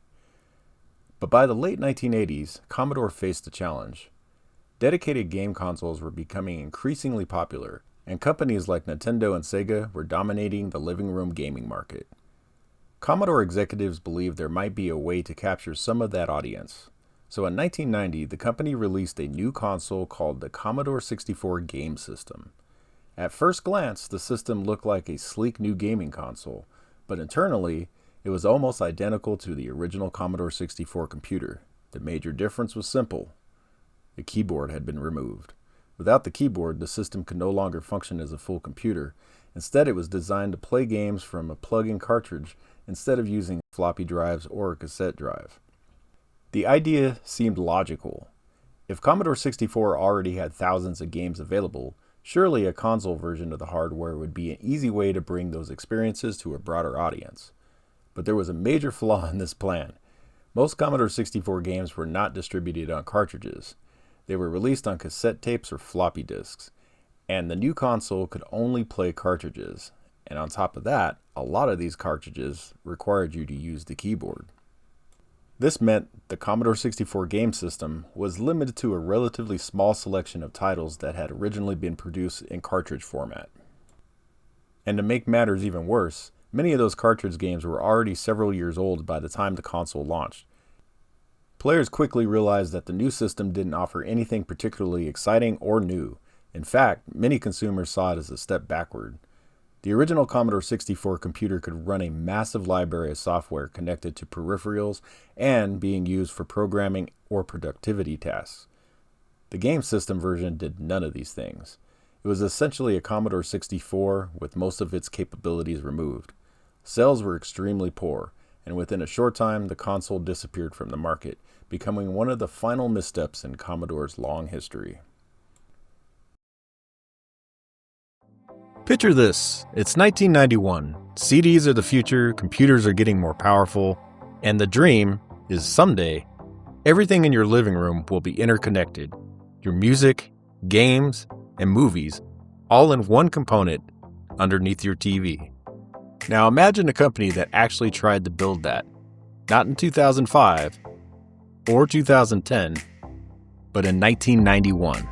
But by the late 1980s, Commodore faced a challenge. Dedicated game consoles were becoming increasingly popular, and companies like Nintendo and Sega were dominating the living room gaming market. Commodore executives believed there might be a way to capture some of that audience. So in 1990, the company released a new console called the Commodore 64 Game System. At first glance, the system looked like a sleek new gaming console, but internally, it was almost identical to the original Commodore 64 computer. The major difference was simple. The keyboard had been removed. Without the keyboard, the system could no longer function as a full computer. Instead, it was designed to play games from a plug-in cartridge instead of using floppy drives or a cassette drive. The idea seemed logical. If Commodore 64 already had thousands of games available, surely a console version of the hardware would be an easy way to bring those experiences to a broader audience. But there was a major flaw in this plan. Most Commodore 64 games were not distributed on cartridges. They were released on cassette tapes or floppy disks, and the new console could only play cartridges. And on top of that, a lot of these cartridges required you to use the keyboard. This meant the Commodore 64 game system was limited to a relatively small selection of titles that had originally been produced in cartridge format. And to make matters even worse, many of those cartridge games were already several years old by the time the console launched. Players quickly realized that the new system didn't offer anything particularly exciting or new. In fact, many consumers saw it as a step backward. The original Commodore 64 computer could run a massive library of software connected to peripherals and being used for programming or productivity tasks. The game system version did none of these things. It was essentially a Commodore 64 with most of its capabilities removed. Sales were extremely poor, and within a short time the console disappeared from the market, becoming one of the final missteps in Commodore's long history. Picture this. It's 1991. CDs are the future, computers are getting more powerful, and the dream is someday, everything in your living room will be interconnected. Your music, games, and movies, all in one component underneath your TV. Now imagine a company that actually tried to build that. Not in 2005 or 2010, but in 1991.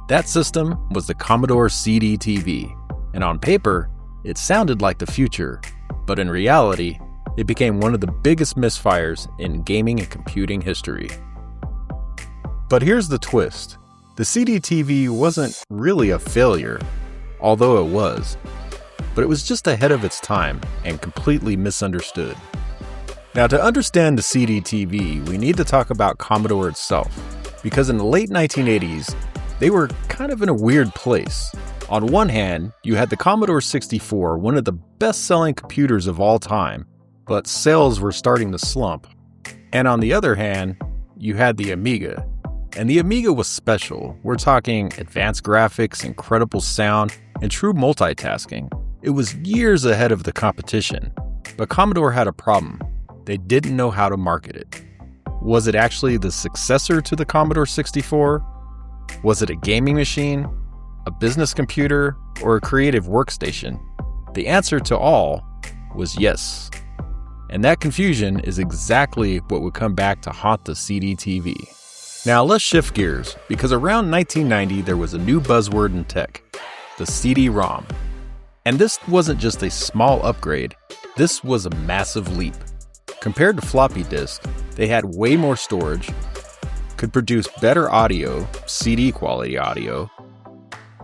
That system was the Commodore CDTV. And on paper, it sounded like the future, but in reality, it became one of the biggest misfires in gaming and computing history. But here's the twist. The CDTV wasn't really a failure, although it was, but it was just ahead of its time and completely misunderstood. Now, to understand the CDTV, we need to talk about Commodore itself, because in the late 1980s, they were kind of in a weird place. On one hand, you had the Commodore 64, one of the best-selling computers of all time, but sales were starting to slump. And on the other hand, you had the Amiga. And the Amiga was special. We're talking advanced graphics, incredible sound, and true multitasking. It was years ahead of the competition. But Commodore had a problem. they didn't know how to market it. Was it actually the successor to the Commodore 64? Was it a gaming machine, a business computer, or a creative workstation? The answer to all was yes. And that confusion is exactly what would come back to haunt the CDTV. Now let's shift gears, because around 1990 there was a new buzzword in tech, the CD-ROM. And this wasn't just a small upgrade, this was a massive leap. Compared to floppy disk, they had way more storage, could produce better audio, CD quality audio,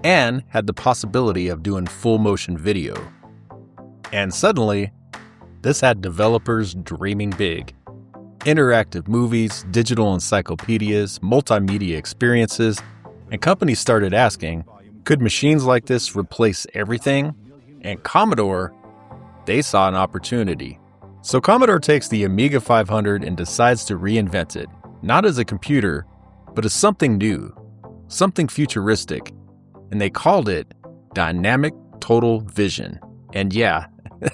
and had the possibility of doing full motion video. And suddenly, this had developers dreaming big. Interactive movies, digital encyclopedias, multimedia experiences, and companies started asking, could machines like this replace everything? And Commodore, they saw an opportunity. So Commodore takes the Amiga 500 and decides to reinvent it, not as a computer, but as something new, something futuristic, and they called it Dynamic Total Vision. And yeah,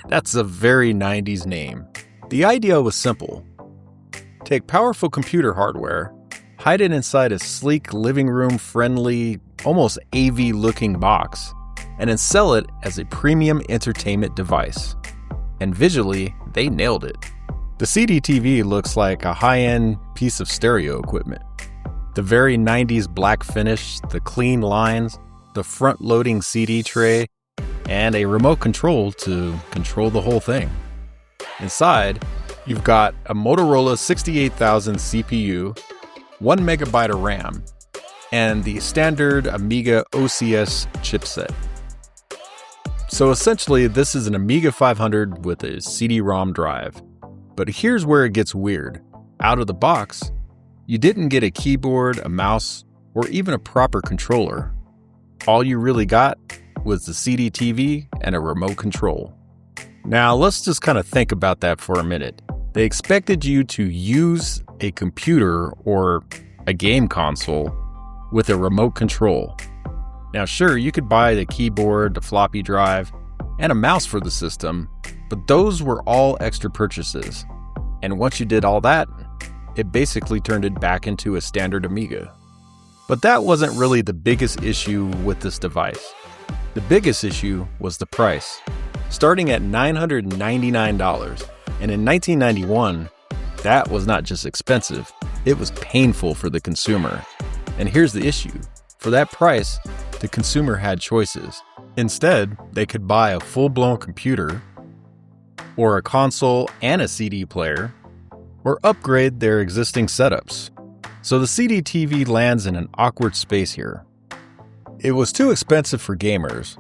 that's a very 90s name. The idea was simple. Take powerful computer hardware, hide it inside a sleek living room friendly, almost AV looking box, and then sell it as a premium entertainment device. And visually, they nailed it. The CDTV looks like a high-end piece of stereo equipment. The very 90s black finish, the clean lines, the front-loading CD tray, and a remote control to control the whole thing. Inside, you've got a Motorola 68000 CPU, 1 megabyte of RAM, and the standard Amiga OCS chipset. So essentially, this is an Amiga 500 with a CD-ROM drive. But here's where it gets weird. Out of the box, you didn't get a keyboard, a mouse, or even a proper controller. All you really got was the CDTV and a remote control. Now, let's just kind of think about that for a minute. They expected you to use a computer or a game console with a remote control. Now, sure, you could buy the keyboard, the floppy drive, and a mouse for the system, but those were all extra purchases. And once you did all that, it basically turned it back into a standard Amiga. But that wasn't really the biggest issue with this device. The biggest issue was the price, starting at $999. And in 1991, that was not just expensive, it was painful for the consumer. And here's the issue. For that price, the consumer had choices. Instead, they could buy a full-blown computer, or a console and a CD player, or upgrade their existing setups. So the CDTV lands in an awkward space here. It was too expensive for gamers,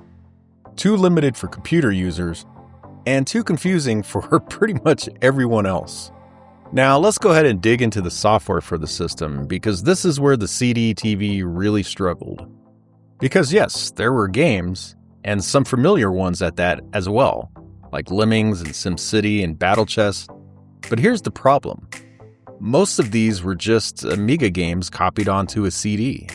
too limited for computer users, and too confusing for pretty much everyone else. Now let's go ahead and dig into the software for the system, because this is where the CDTV really struggled. Because yes, there were games, and some familiar ones at that as well, like Lemmings and SimCity and Battle Chess. But here's the problem. Most of these were just Amiga games copied onto a CD.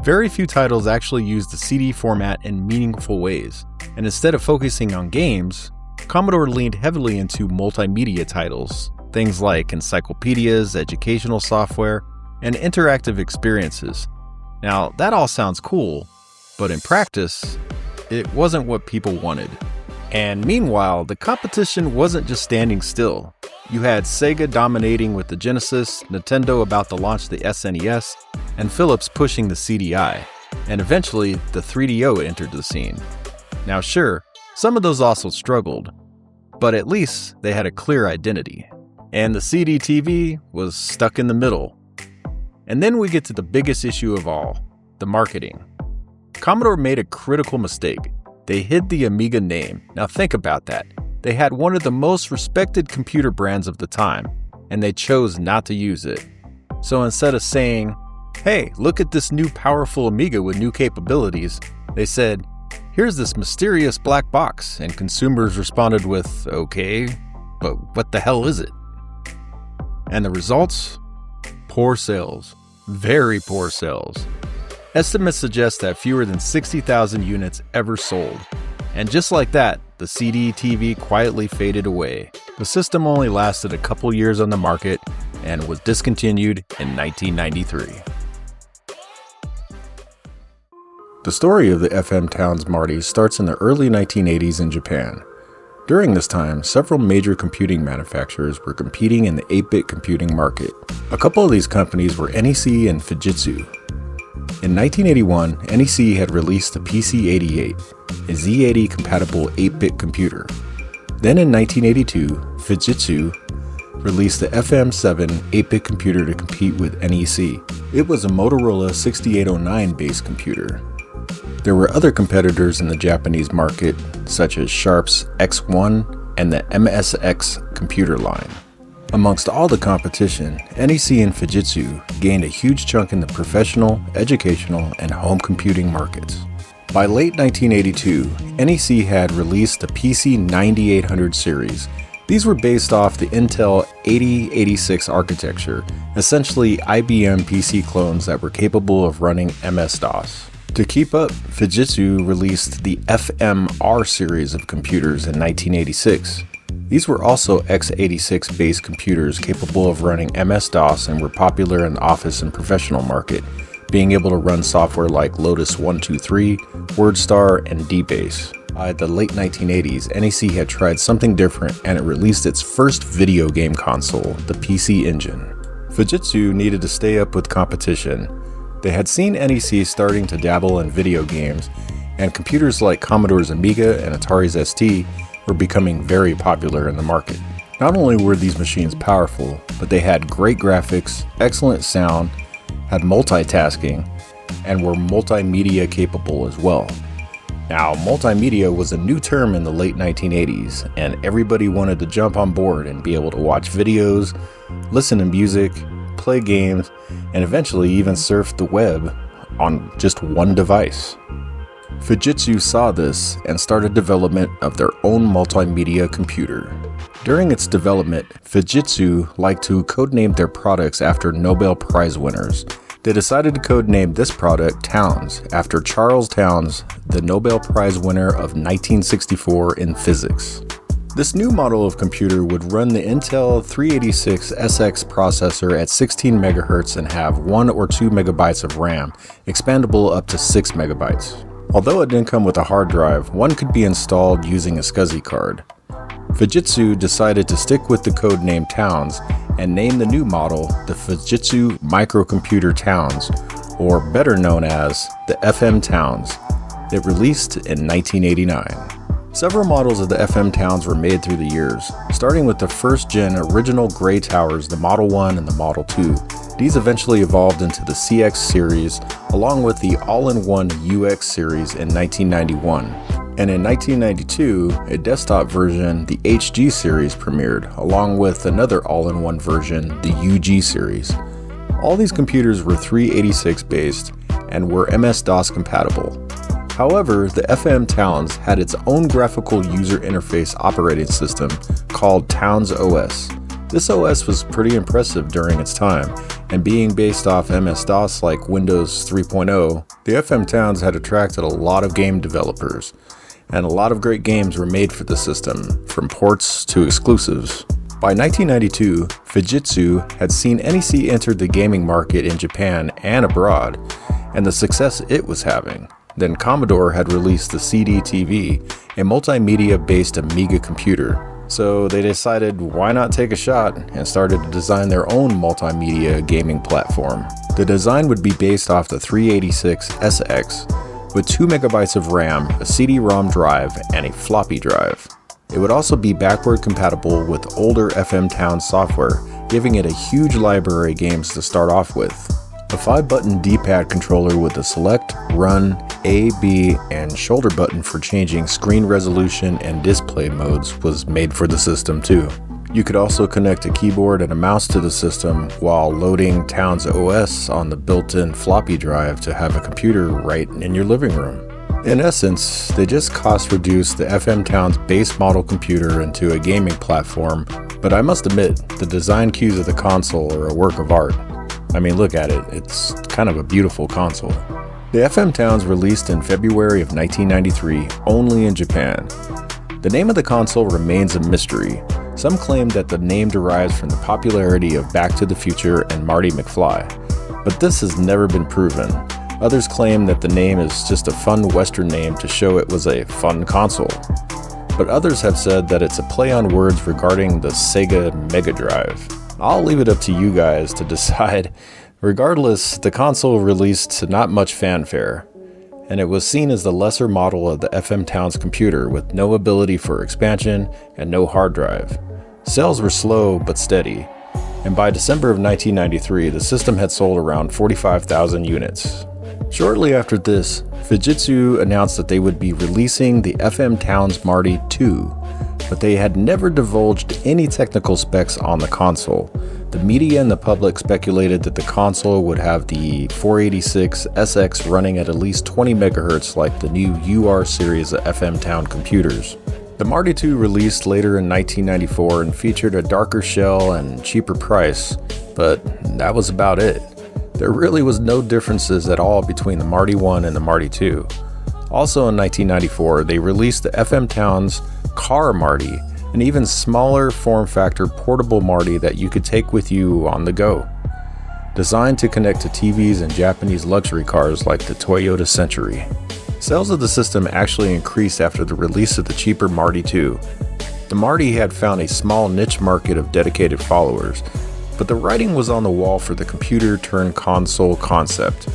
Very few titles actually used the CD format in meaningful ways, and instead of focusing on games, Commodore leaned heavily into multimedia titles, things like encyclopedias, educational software, and interactive experiences. Now, that all sounds cool, but in practice, it wasn't what people wanted. And meanwhile, the competition wasn't just standing still. You had Sega dominating with the Genesis, Nintendo about to launch the SNES, and Philips pushing the CDI. And eventually, the 3DO entered the scene. Now sure, some of those also struggled, but at least they had a clear identity. And the CDTV was stuck in the middle. And then we get to the biggest issue of all, the marketing. Commodore made a critical mistake. They hid the Amiga name. Now think about that. They had one of the most respected computer brands of the time, and they chose not to use it. So instead of saying, hey, look at this new powerful Amiga with new capabilities, they said, here's this mysterious black box, and consumers responded with, okay, but what the hell is it? And the results? Poor sales. Very poor sales. Estimates suggest that fewer than 60,000 units ever sold. And just like that, the CDTV quietly faded away. The system only lasted a couple years on the market and was discontinued in 1993. The story of the FM Towns Marty starts in the early 1980s in Japan. During this time, several major computing manufacturers were competing in the 8-bit computing market. A couple of these companies were NEC and Fujitsu. In 1981, NEC had released the PC-88, a Z80 compatible 8-bit computer. Then in 1982, Fujitsu released the FM7 8-bit computer to compete with NEC. It was a Motorola 6809 based computer. There were other competitors in the Japanese market, such as Sharp's X1 and the MSX computer line. Amongst all the competition, NEC and Fujitsu gained a huge chunk in the professional, educational, and home computing markets. By late 1982, NEC had released the PC 9800 series. These were based off the Intel 8086 architecture, essentially IBM PC clones that were capable of running MS-DOS. To keep up, Fujitsu released the FMR series of computers in 1986. These were also x86 based computers capable of running MS-DOS and were popular in the office and professional market, being able to run software like Lotus 123, WordStar, and DBase. By the late 1980s, NEC had tried something different and it released its first video game console, the PC Engine. Fujitsu needed to stay up with competition. They had seen NEC starting to dabble in video games, and computers like Commodore's Amiga and Atari's ST were becoming very popular in the market. Not only were these machines powerful, but they had great graphics, excellent sound, had multitasking, and were multimedia capable as well. Now, multimedia was a new term in the late 1980s, and everybody wanted to jump on board and be able to watch videos, listen to music, play games, and eventually even surf the web on just one device. Fujitsu saw this and started development of their own multimedia computer. During its development, Fujitsu liked to codename their products after Nobel Prize winners. They decided to codename this product Towns after Charles Towns, the Nobel Prize winner of 1964 in physics. This new model of computer would run the Intel 386SX processor at 16 MHz and have 1 or 2 MB of RAM, expandable up to 6 MB. Although it didn't come with a hard drive, one could be installed using a SCSI card. Fujitsu decided to stick with the codename Towns and name the new model the Fujitsu Microcomputer Towns, or better known as the FM Towns. It released in 1989. Several models of the FM Towns were made through the years, starting with the first-gen original gray towers, the Model 1 and the Model 2. These eventually evolved into the CX series, along with the all-in-one UX series in 1991. And in 1992, a desktop version, the HG series, premiered, along with another all-in-one version, the UG series. All these computers were 386 based and were MS-DOS compatible. However, the FM Towns had its own graphical user interface operating system called Towns OS. This OS was pretty impressive during its time, and being based off MS-DOS like Windows 3.0, the FM Towns had attracted a lot of game developers, and a lot of great games were made for the system, from ports to exclusives. By 1992, Fujitsu had seen NEC enter the gaming market in Japan and abroad, and the success it was having. Then Commodore had released the CDTV, a multimedia-based Amiga computer. So they decided why not take a shot and started to design their own multimedia gaming platform. The design would be based off the 386SX with 2 MB of RAM, a CD-ROM drive, and a floppy drive. It would also be backward compatible with older FM Towns software, giving it a huge library of games to start off with. A 5-button D-pad controller with a select, run, A, B, and shoulder button for changing screen resolution and display modes was made for the system too. You could also connect a keyboard and a mouse to the system while loading Towns OS on the built-in floppy drive to have a computer right in your living room. In essence, they just cost-reduced the FM Towns base model computer into a gaming platform, but I must admit, the design cues of the console are a work of art. I mean, look at it, it's kind of a beautiful console. The FM Towns released in February of 1993 only in Japan. The name of the console remains a mystery. Some claim that the name derives from the popularity of Back to the Future and Marty McFly, but this has never been proven. Others claim that the name is just a fun Western name to show it was a fun console. But others have said that it's a play on words regarding the Sega Mega Drive. I'll leave it up to you guys to decide. Regardless, the console released to not much fanfare, and it was seen as the lesser model of the FM Towns computer with no ability for expansion and no hard drive. Sales were slow but steady, and by December of 1993, the system had sold around 45,000 units. Shortly after this, Fujitsu announced that they would be releasing the FM Towns Marty II, but they had never divulged any technical specs on the console. The media and the public speculated that the console would have the 486SX running at least 20 MHz like the new UR series of FM Town computers. The Marty II released later in 1994 and featured a darker shell and cheaper price, but that was about it. There really was no differences at all between the Marty I and the Marty II. Also in 1994, they released the FM Towns Car Marty, an even smaller form factor portable Marty that you could take with you on the go. Designed to connect to TVs and Japanese luxury cars like the Toyota Century. Sales of the system actually increased after the release of the cheaper Marty II. The Marty had found a small niche market of dedicated followers, but the writing was on the wall for the computer-turned-console concept.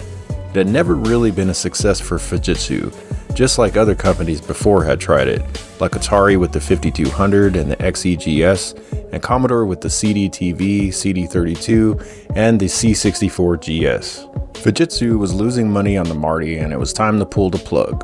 It had never really been a success for Fujitsu, just like other companies before had tried it, like Atari with the 5200 and the XEGS, and Commodore with the CDTV, CD32, and the C64GS. Fujitsu was losing money on the Marty, and it was time to pull the plug.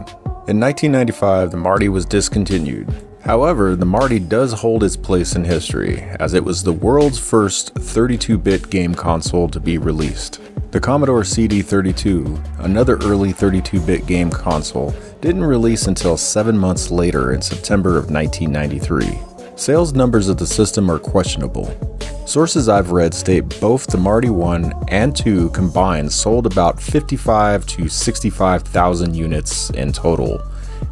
In 1995, the Marty was discontinued. However, the Marty does hold its place in history, as it was the world's first 32-bit game console to be released. The Commodore CD32, another early 32-bit game console, didn't release until 7 months later in September of 1993. Sales numbers of the system are questionable. Sources I've read state both the Marty I and II combined sold about 55 to 65,000 units in total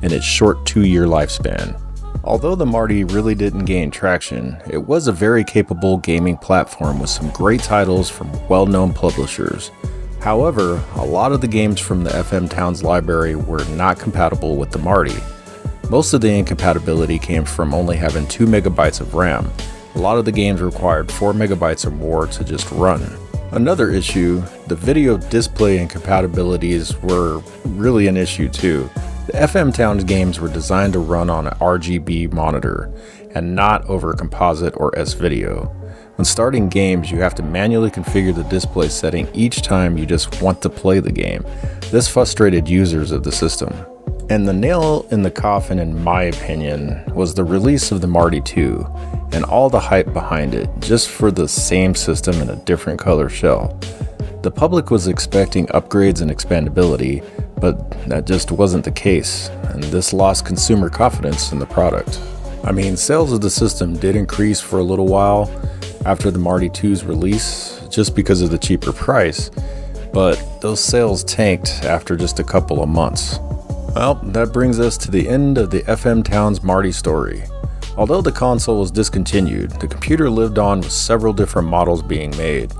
in its short 2-year lifespan. Although the Marty really didn't gain traction, it was a very capable gaming platform with some great titles from well-known publishers. However, a lot of the games from the FM Towns library were not compatible with the Marty. Most of the incompatibility came from only having 2 megabytes of RAM. A lot of the games required 4 megabytes or more to just run. Another issue, the video display incompatibilities were really an issue too. The FM Towns games were designed to run on an RGB monitor and not over composite or S-video. When starting games, you have to manually configure the display setting each time you just want to play the game. This frustrated users of the system. And the nail in the coffin, in my opinion, was the release of the Marty II and all the hype behind it, just for the same system in a different color shell. The public was expecting upgrades and expandability, but that just wasn't the case, and this lost consumer confidence in the product. I mean, sales of the system did increase for a little while after the Marty II's release, just because of the cheaper price, but those sales tanked after just a couple of months. Well, that brings us to the end of the FM Towns Marty story. Although the console was discontinued, the computer lived on with several different models being made.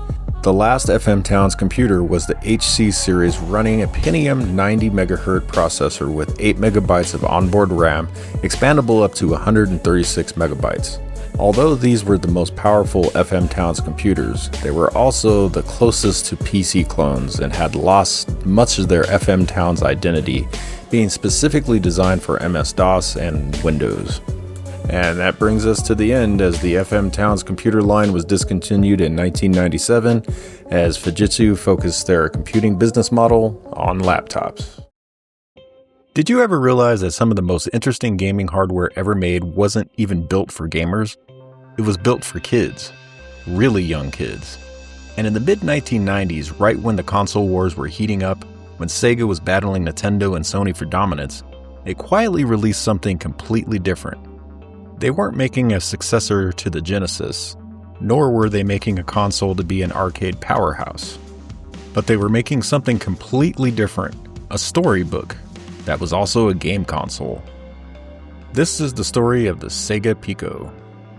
The last FM Towns computer was the HC series running a Pentium 90 MHz processor with 8 MB of onboard RAM, expandable up to 136 MB. Although these were the most powerful FM Towns computers, they were also the closest to PC clones and had lost much of their FM Towns identity, being specifically designed for MS-DOS and Windows. And that brings us to the end, as the FM Towns computer line was discontinued in 1997 as Fujitsu focused their computing business model on laptops. Did you ever realize that some of the most interesting gaming hardware ever made wasn't even built for gamers? It was built for kids. Really young kids. And in the mid-1990s, right when the console wars were heating up, when Sega was battling Nintendo and Sony for dominance, they quietly released something completely different. They weren't making a successor to the Genesis, nor were they making a console to be an arcade powerhouse. But they were making something completely different, a storybook that was also a game console. This is the story of the Sega Pico.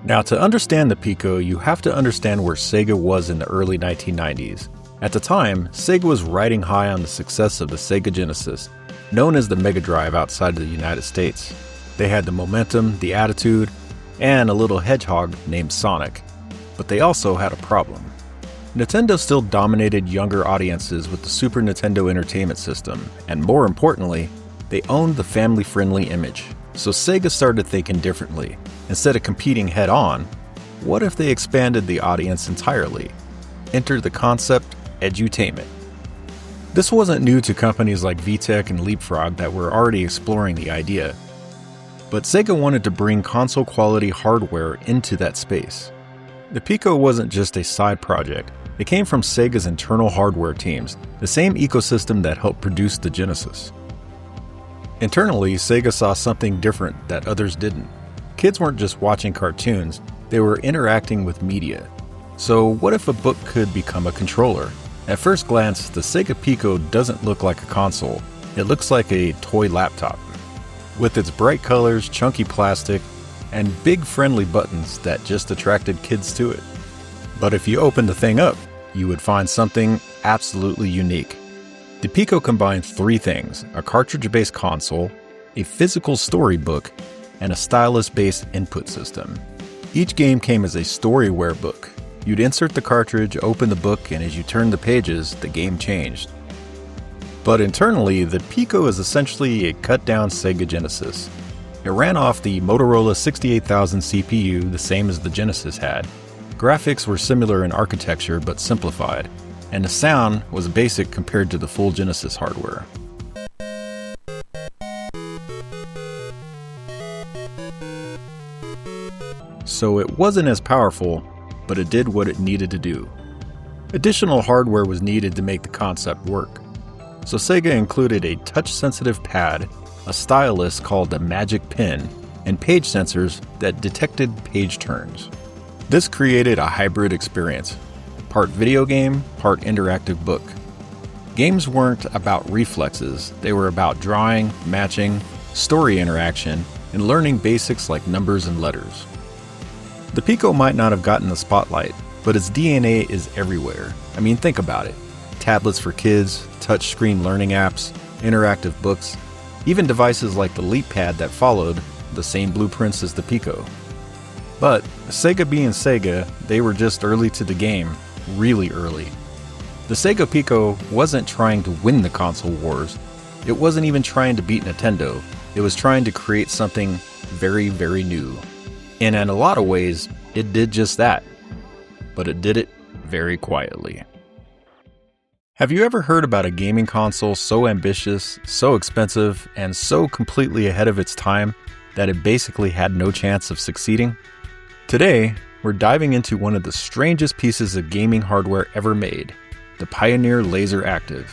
Now, to understand the Pico, you have to understand where Sega was in the early 1990s. At the time, Sega was riding high on the success of the Sega Genesis, known as the Mega Drive outside of the United States. They had the momentum, the attitude, and a little hedgehog named Sonic. But they also had a problem. Nintendo still dominated younger audiences with the Super Nintendo Entertainment System, and more importantly, they owned the family-friendly image. So Sega started thinking differently. Instead of competing head-on, what if they expanded the audience entirely? Enter the concept edutainment. This wasn't new to companies like VTech and Leapfrog that were already exploring the idea. But Sega wanted to bring console-quality hardware into that space. The Pico wasn't just a side project. It came from Sega's internal hardware teams, the same ecosystem that helped produce the Genesis. Internally, Sega saw something different that others didn't. Kids weren't just watching cartoons, they were interacting with media. So what if a book could become a controller? At first glance, the Sega Pico doesn't look like a console. It looks like a toy laptop. With its bright colors, chunky plastic, and big friendly buttons that just attracted kids to it. But if you open the thing up, you would find something absolutely unique. The Pico combines three things: a cartridge-based console, a physical storybook, and a stylus-based input system. Each game came as a storyware book. You'd insert the cartridge, open the book, and as you turned the pages, the game changed. But internally, the Pico is essentially a cut-down Sega Genesis. It ran off the Motorola 68000 CPU, the same as the Genesis had. Graphics were similar in architecture but simplified, and the sound was basic compared to the full Genesis hardware. So it wasn't as powerful, but it did what it needed to do. Additional hardware was needed to make the concept work. So Sega included a touch-sensitive pad, a stylus called the Magic Pen, and page sensors that detected page turns. This created a hybrid experience, part video game, part interactive book. Games weren't about reflexes, they were about drawing, matching, story interaction, and learning basics like numbers and letters. The Pico might not have gotten the spotlight, but its DNA is everywhere. I mean, think about it. Tablets for kids, touchscreen learning apps, interactive books, even devices like the LeapPad that followed the same blueprints as the Pico. But Sega being Sega, they were just early to the game, really early. The Sega Pico wasn't trying to win the console wars. It wasn't even trying to beat Nintendo. It was trying to create something very, very new. And in a lot of ways, it did just that. But it did it very quietly. Have you ever heard about a gaming console so ambitious, so expensive, and so completely ahead of its time that it basically had no chance of succeeding? Today, we're diving into one of the strangest pieces of gaming hardware ever made, the Pioneer LaserActive.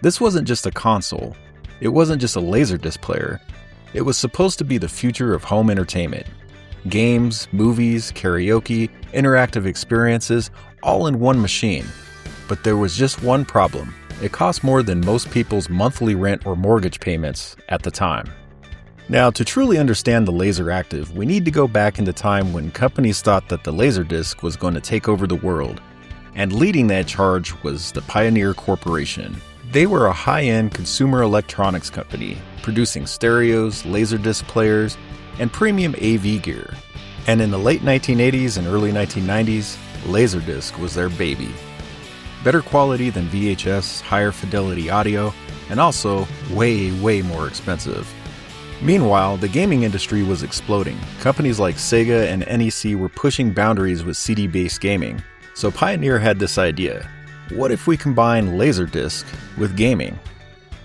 This wasn't just a console. It wasn't just a Laserdisc player. It was supposed to be the future of home entertainment. Games, movies, karaoke, interactive experiences, all in one machine. But there was just one problem. It cost more than most people's monthly rent or mortgage payments at the time. Now, to truly understand the LaserActive, we need to go back into time when companies thought that the Laserdisc was going to take over the world. And leading that charge was the Pioneer Corporation. They were a high-end consumer electronics company, producing stereos, Laserdisc players, and premium AV gear. And in the late 1980s and early 1990s, Laserdisc was their baby. Better quality than VHS, higher fidelity audio, and also way, way more expensive. Meanwhile, the gaming industry was exploding. Companies like Sega and NEC were pushing boundaries with CD-based gaming. So Pioneer had this idea. What if we combine Laserdisc with gaming?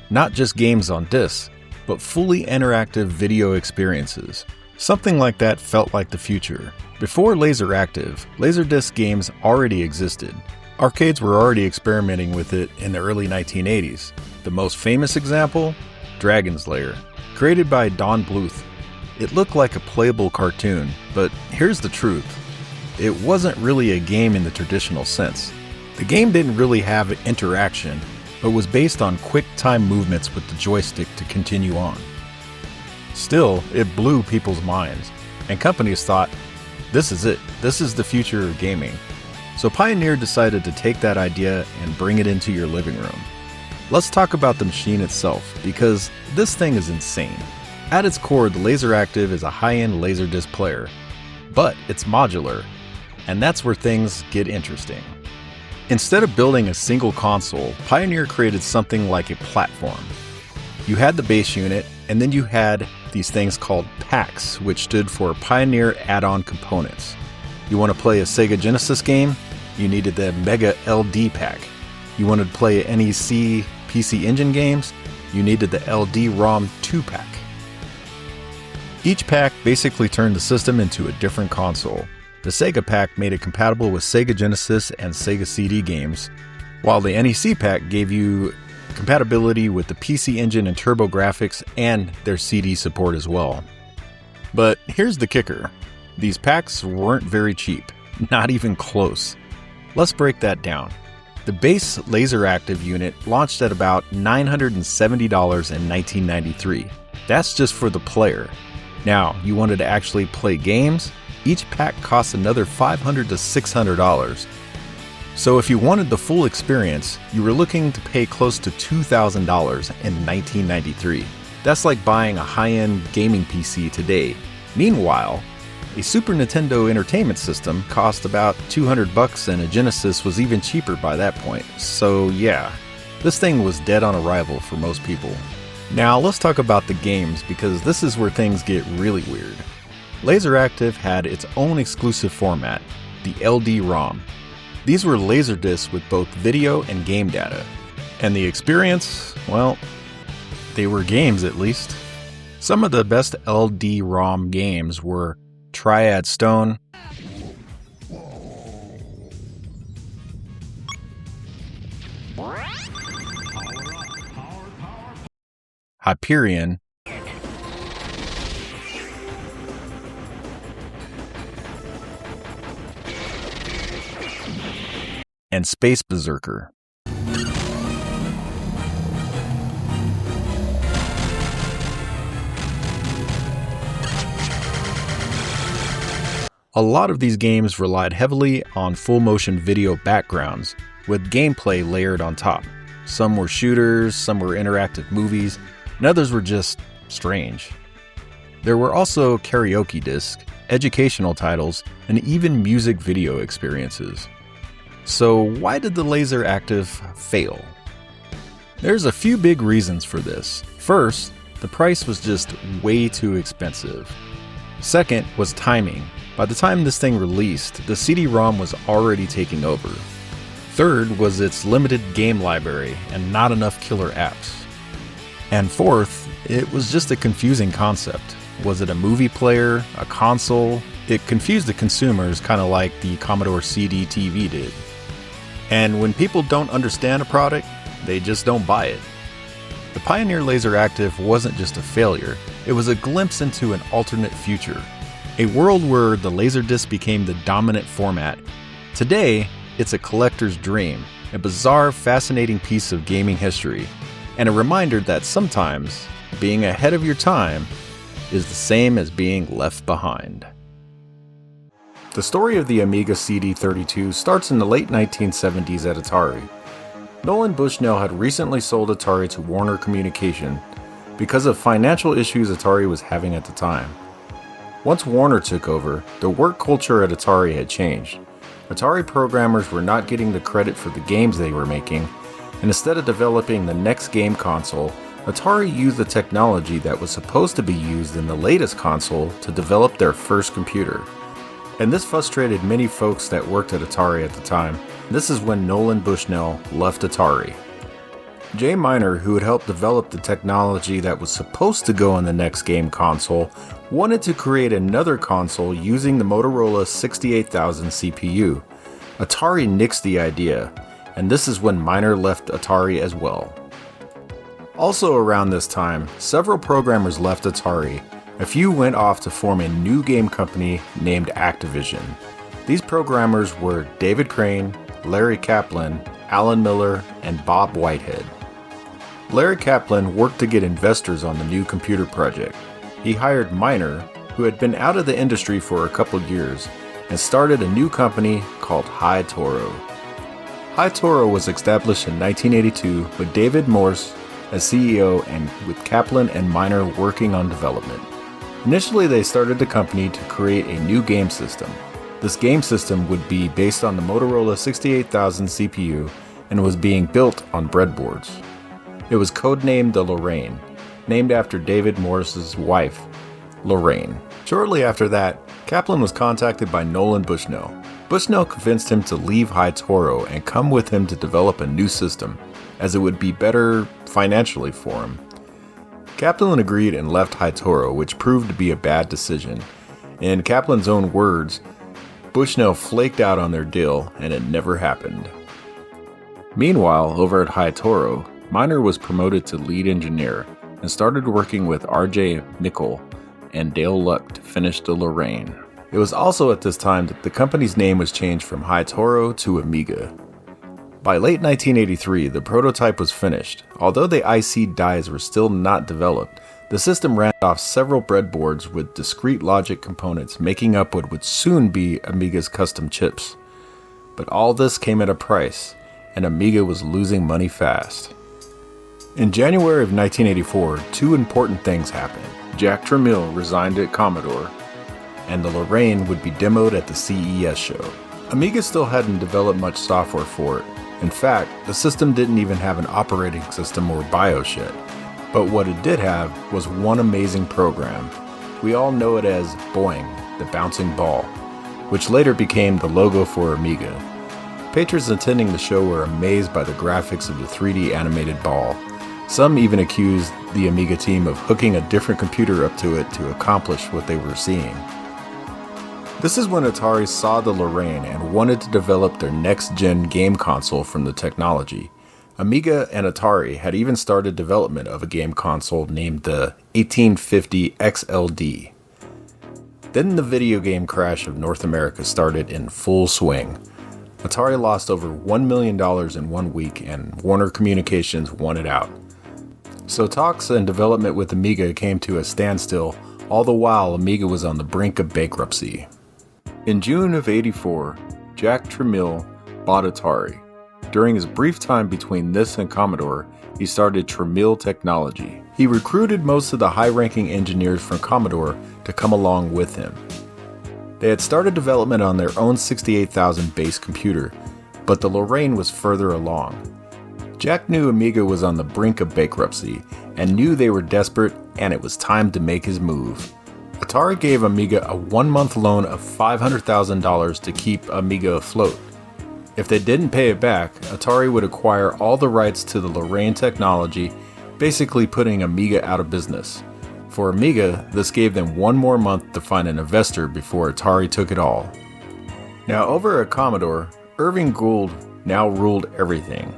Not just games on discs, but fully interactive video experiences. Something like that felt like the future. Before LaserActive, Laserdisc games already existed. Arcades were already experimenting with it in the early 1980s. The most famous example? Dragon's Lair, created by Don Bluth. It looked like a playable cartoon, but here's the truth. It wasn't really a game in the traditional sense. The game didn't really have interaction. but was based on quick time movements with the joystick to continue on. Still, it blew people's minds, and companies thought, this is it, this is the future of gaming. So Pioneer decided to take that idea and bring it into your living room. Let's talk about the machine itself, because this thing is insane. At its core, the LaserActive is a high-end Laserdisc player, but it's modular, and that's where things get interesting. Instead of building a single console, Pioneer created something like a platform. You had the base unit, and then you had these things called packs, which stood for Pioneer Add-on Components. You want to play a Sega Genesis game? You needed the Mega LD pack. You wanted to play NEC PC Engine games? You needed the LD-ROM 2-pack. Each pack basically turned the system into a different console. The Sega pack made it compatible with Sega Genesis and Sega CD games, while the NEC pack gave you compatibility with the PC Engine and TurboGrafx and their CD support as well. But here's the kicker. These packs weren't very cheap, not even close. Let's break that down. The base LaserActive unit launched at about $970 in 1993. That's just for the player. Now, you wanted to actually play games? Each pack costs another $500 to $600. So if you wanted the full experience, you were looking to pay close to $2,000 in 1993. That's like buying a high-end gaming PC today. Meanwhile, a Super Nintendo Entertainment System cost about $200 and a Genesis was even cheaper by that point. So yeah, this thing was dead on arrival for most people. Now let's talk about the games, because this is where things get really weird. LaserActive had its own exclusive format, the LD-ROM. These were laserdiscs with both video and game data. And the experience, well, they were games at least. Some of the best LD-ROM games were Triad Stone, Hyperion, and Space Berserker. A lot of these games relied heavily on full-motion video backgrounds, with gameplay layered on top. Some were shooters, some were interactive movies, and others were just strange. There were also karaoke discs, educational titles, and even music video experiences. So why did the LaserActive fail? There's a few big reasons for this. First, the price was just way too expensive. Second was timing. By the time this thing released, the CD-ROM was already taking over. Third was its limited game library and not enough killer apps. And fourth, it was just a confusing concept. Was it a movie player, a console? It confused the consumers, kind of like the Commodore CDTV did. And when people don't understand a product, they just don't buy it. The Pioneer LaserActive wasn't just a failure, it was a glimpse into an alternate future. A world where the Laserdisc became the dominant format. Today, it's a collector's dream, a bizarre, fascinating piece of gaming history, and a reminder that sometimes being ahead of your time is the same as being left behind. The story of the Amiga CD32 starts in the late 1970s at Atari. Nolan Bushnell had recently sold Atari to Warner Communication because of financial issues Atari was having at the time. Once Warner took over, the work culture at Atari had changed. Atari programmers were not getting the credit for the games they were making, and instead of developing the next game console, Atari used the technology that was supposed to be used in the latest console to develop their first computer. And this frustrated many folks that worked at Atari at the time. This is when Nolan Bushnell left Atari. Jay Miner, who had helped develop the technology that was supposed to go in the next game console, wanted to create another console using the Motorola 68000 CPU. Atari nixed the idea, and this is when Miner left Atari as well. Also around this time, several programmers left Atari. A few went off to form a new game company named Activision. These programmers were David Crane, Larry Kaplan, Alan Miller, and Bob Whitehead. Larry Kaplan worked to get investors on the new computer project. He hired Miner, who had been out of the industry for a couple years, and started a new company called High Toro. High Toro was established in 1982 with David Morse as CEO and with Kaplan and Miner working on development. Initially, they started the company to create a new game system. This game system would be based on the Motorola 68000 CPU and was being built on breadboards. It was codenamed the Lorraine, named after David Morse's wife, Lorraine. Shortly after that, Kaplan was contacted by Nolan Bushnell. Bushnell convinced him to leave High Toro and come with him to develop a new system, as it would be better financially for him. Kaplan agreed and left High Toro, which proved to be a bad decision. In Kaplan's own words, Bushnell flaked out on their deal and it never happened. Meanwhile, over at High Toro, Miner was promoted to lead engineer and started working with R.J. Mickle and Dale Luck to finish the Lorraine. It was also at this time that the company's name was changed from High Toro to Amiga. By late 1983, the prototype was finished. Although the IC dies were still not developed, the system ran off several breadboards with discrete logic components making up what would soon be Amiga's custom chips. But all this came at a price, and Amiga was losing money fast. In January of 1984, two important things happened. Jack Tramiel resigned at Commodore, and the Lorraine would be demoed at the CES show. Amiga still hadn't developed much software for it. In fact, the system didn't even have an operating system or BIOS yet. But what it did have was one amazing program. We all know it as Boing, the bouncing ball, which later became the logo for Amiga. Patrons attending the show were amazed by the graphics of the 3D animated ball. Some even accused the Amiga team of hooking a different computer up to it to accomplish what they were seeing. This is when Atari saw the Lorraine and wanted to develop their next-gen game console from the technology. Amiga and Atari had even started development of a game console named the 1850 XLD. Then the video game crash of North America started in full swing. Atari lost over $1 million in 1 week and Warner Communications won it out. So talks and development with Amiga came to a standstill, all the while Amiga was on the brink of bankruptcy. In June of '84, Jack Tramiel bought Atari. During his brief time between this and Commodore, he started Tramiel Technology. He recruited most of the high-ranking engineers from Commodore to come along with him. They had started development on their own 68000 base computer, but the Lorraine was further along. Jack knew Amiga was on the brink of bankruptcy and knew they were desperate and it was time to make his move. Atari gave Amiga a 1-month loan of $500,000 to keep Amiga afloat. If they didn't pay it back, Atari would acquire all the rights to the Lorraine technology, basically putting Amiga out of business. For Amiga, this gave them 1 more month to find an investor before Atari took it all. Now over at Commodore, Irving Gould now ruled everything.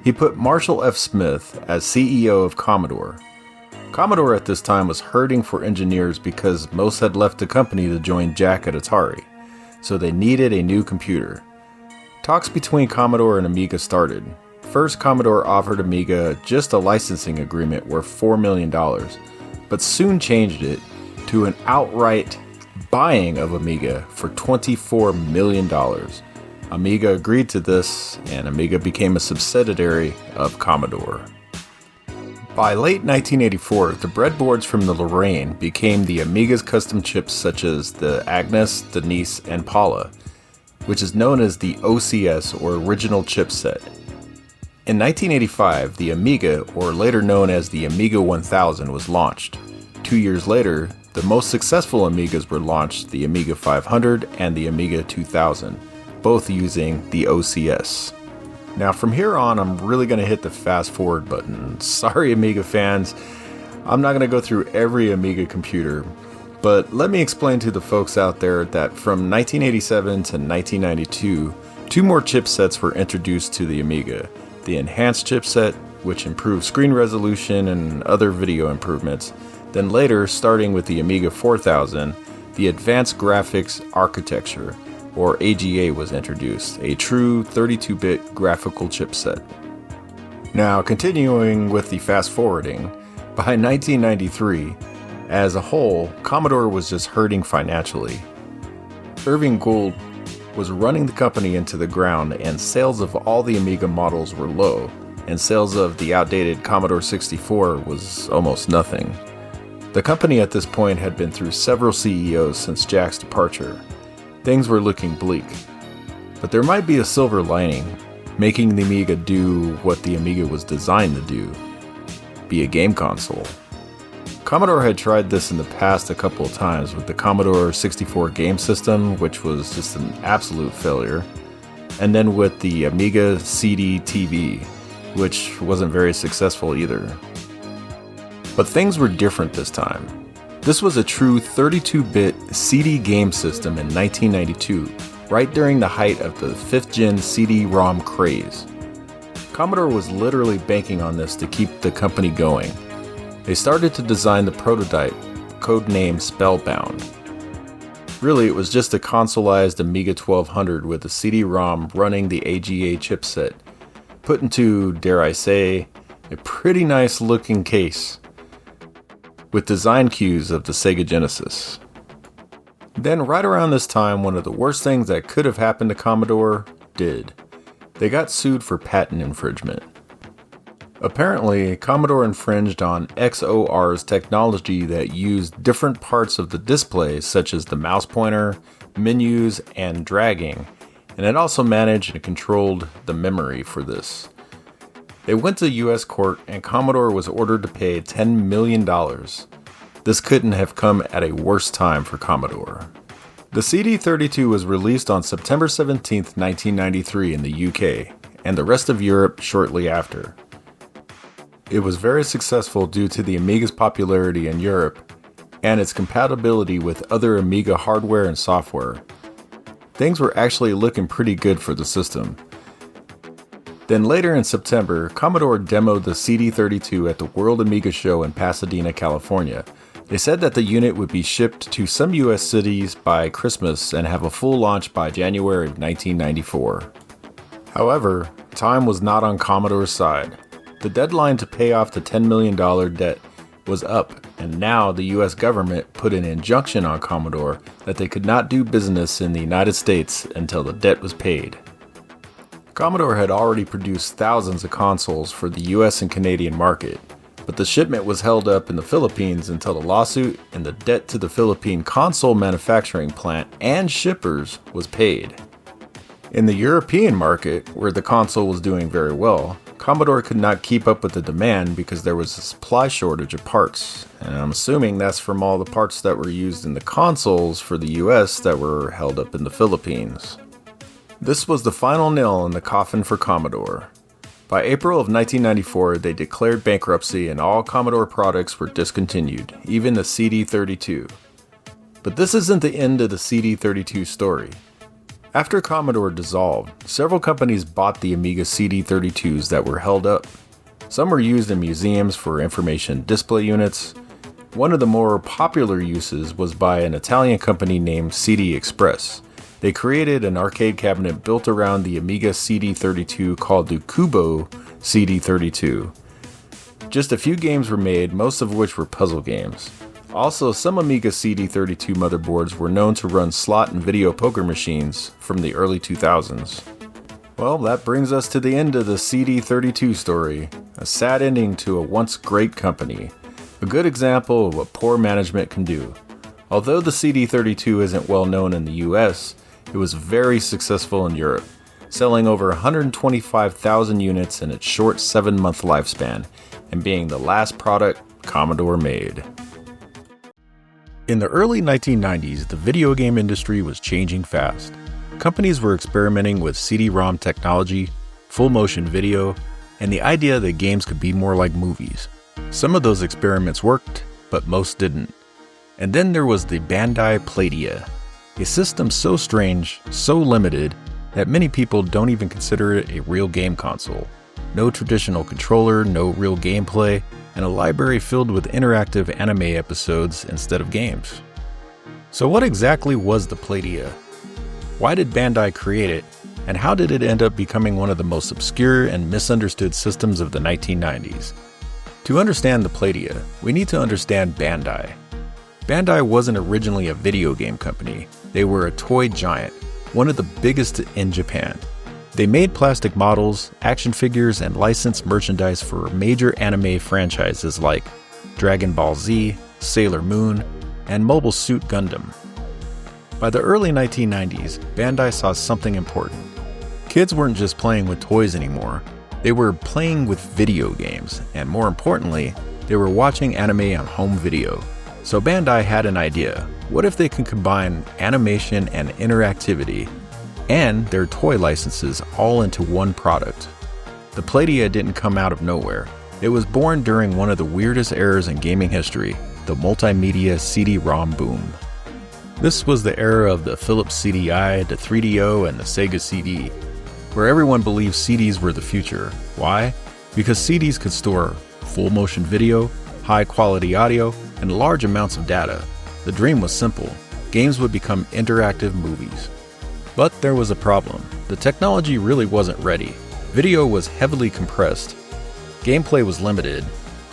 He put Marshall F. Smith as CEO of Commodore. Commodore at this time was hurting for engineers because most had left the company to join Jack at Atari, so they needed a new computer. Talks between Commodore and Amiga started. First, Commodore offered Amiga just a licensing agreement worth $4 million, but soon changed it to an outright buying of Amiga for $24 million. Amiga agreed to this, and Amiga became a subsidiary of Commodore. By late 1984, the breadboards from the Lorraine became the Amiga's custom chips such as the Agnes, Denise, and Paula, which is known as the OCS or Original Chipset. In 1985, the Amiga, or later known as the Amiga 1000, was launched. 2 years later, the most successful Amigas were launched, the Amiga 500 and the Amiga 2000, both using the OCS. Now from here on, I'm really going to hit the fast forward button. Sorry Amiga fans, I'm not going to go through every Amiga computer, but let me explain to the folks out there that from 1987 to 1992, 2 more chipsets were introduced to the Amiga. The Enhanced chipset, which improved screen resolution and other video improvements. Then later, starting with the Amiga 4000, the Advanced Graphics Architecture, or AGA, was introduced, a true 32-bit graphical chipset. Now, continuing with the fast forwarding, by 1993, as a whole, Commodore was just hurting financially. Irving Gould was running the company into the ground, and sales of all the Amiga models were low, and sales of the outdated Commodore 64 was almost nothing. The company at this point had been through several CEOs since Jack's departure. Things were looking bleak. But there might be a silver lining, making the Amiga do what the Amiga was designed to do, be a game console. Commodore had tried this in the past a couple of times with the Commodore 64 game system, which was just an absolute failure, and then with the Amiga CD-TV, which wasn't very successful either. But things were different this time. This was a true 32-bit CD game system in 1992, right during the height of the 5th gen CD-ROM craze. Commodore was literally banking on this to keep the company going. They started to design the prototype, codenamed Spellbound. Really, it was just a consoleized Amiga 1200 with a CD-ROM running the AGA chipset, put into, dare I say, a pretty nice looking case, with design cues of the Sega Genesis. Then right around this time, one of the worst things that could have happened to Commodore did. They got sued for patent infringement. Apparently, Commodore infringed on XOR's technology that used different parts of the display, such as the mouse pointer, menus, and dragging, and it also managed and controlled the memory for this. They went to US court, and Commodore was ordered to pay $10 million. This couldn't have come at a worse time for Commodore. The CD32 was released on September 17, 1993 in the UK, and the rest of Europe shortly after. It was very successful due to the Amiga's popularity in Europe and its compatibility with other Amiga hardware and software. Things were actually looking pretty good for the system. Then later in September, Commodore demoed the CD32 at the World Amiga Show in Pasadena, California. They said that the unit would be shipped to some US cities by Christmas and have a full launch by January of 1994. However, time was not on Commodore's side. The deadline to pay off the $10 million debt was up, and now the US government put an injunction on Commodore that they could not do business in the United States until the debt was paid. Commodore had already produced thousands of consoles for the US and Canadian market, but the shipment was held up in the Philippines until the lawsuit and the debt to the Philippine console manufacturing plant and shippers was paid. In the European market, where the console was doing very well, Commodore could not keep up with the demand because there was a supply shortage of parts, and I'm assuming that's from all the parts that were used in the consoles for the US that were held up in the Philippines. This was the final nail in the coffin for Commodore. By April of 1994, they declared bankruptcy and all Commodore products were discontinued, even the CD32. But this isn't the end of the CD32 story. After Commodore dissolved, several companies bought the Amiga CD32s that were held up. Some were used in museums for information display units. One of the more popular uses was by an Italian company named CD Express. They created an arcade cabinet built around the Amiga CD32 called the Kubo CD32. Just a few games were made, most of which were puzzle games. Also, some Amiga CD32 motherboards were known to run slot and video poker machines from the early 2000s. Well, that brings us to the end of the CD32 story, a sad ending to a once great company, a good example of what poor management can do. Although the CD32 isn't well known in the US, it was very successful in Europe, selling over 125,000 units in its short 7-month lifespan, and being the last product Commodore made. In the early 1990s, the video game industry was changing fast. Companies were experimenting with CD-ROM technology, full-motion video, and the idea that games could be more like movies. Some of those experiments worked, but most didn't. And then there was the Bandai Playdia, a system so strange, so limited, that many people don't even consider it a real game console. No traditional controller, no real gameplay, and a library filled with interactive anime episodes instead of games. So what exactly was the Playdia? Why did Bandai create it? And how did it end up becoming one of the most obscure and misunderstood systems of the 1990s? To understand the Playdia, we need to understand Bandai. Bandai wasn't originally a video game company. They were a toy giant, one of the biggest in Japan. They made plastic models, action figures, and licensed merchandise for major anime franchises like Dragon Ball Z, Sailor Moon, and Mobile Suit Gundam. By the early 1990s, Bandai saw something important. Kids weren't just playing with toys anymore. They were playing with video games, and more importantly, they were watching anime on home video. So Bandai had an idea. What if they could combine animation and interactivity and their toy licenses all into one product? The Playdia didn't come out of nowhere. It was born during one of the weirdest eras in gaming history, the multimedia CD-ROM boom. This was the era of the Philips CDI, the 3DO, and the Sega CD, where everyone believed CDs were the future. Why? Because CDs could store full motion video, high quality audio, and large amounts of data. The dream was simple. Games would become interactive movies. But there was a problem. The technology really wasn't ready. Video was heavily compressed, gameplay was limited,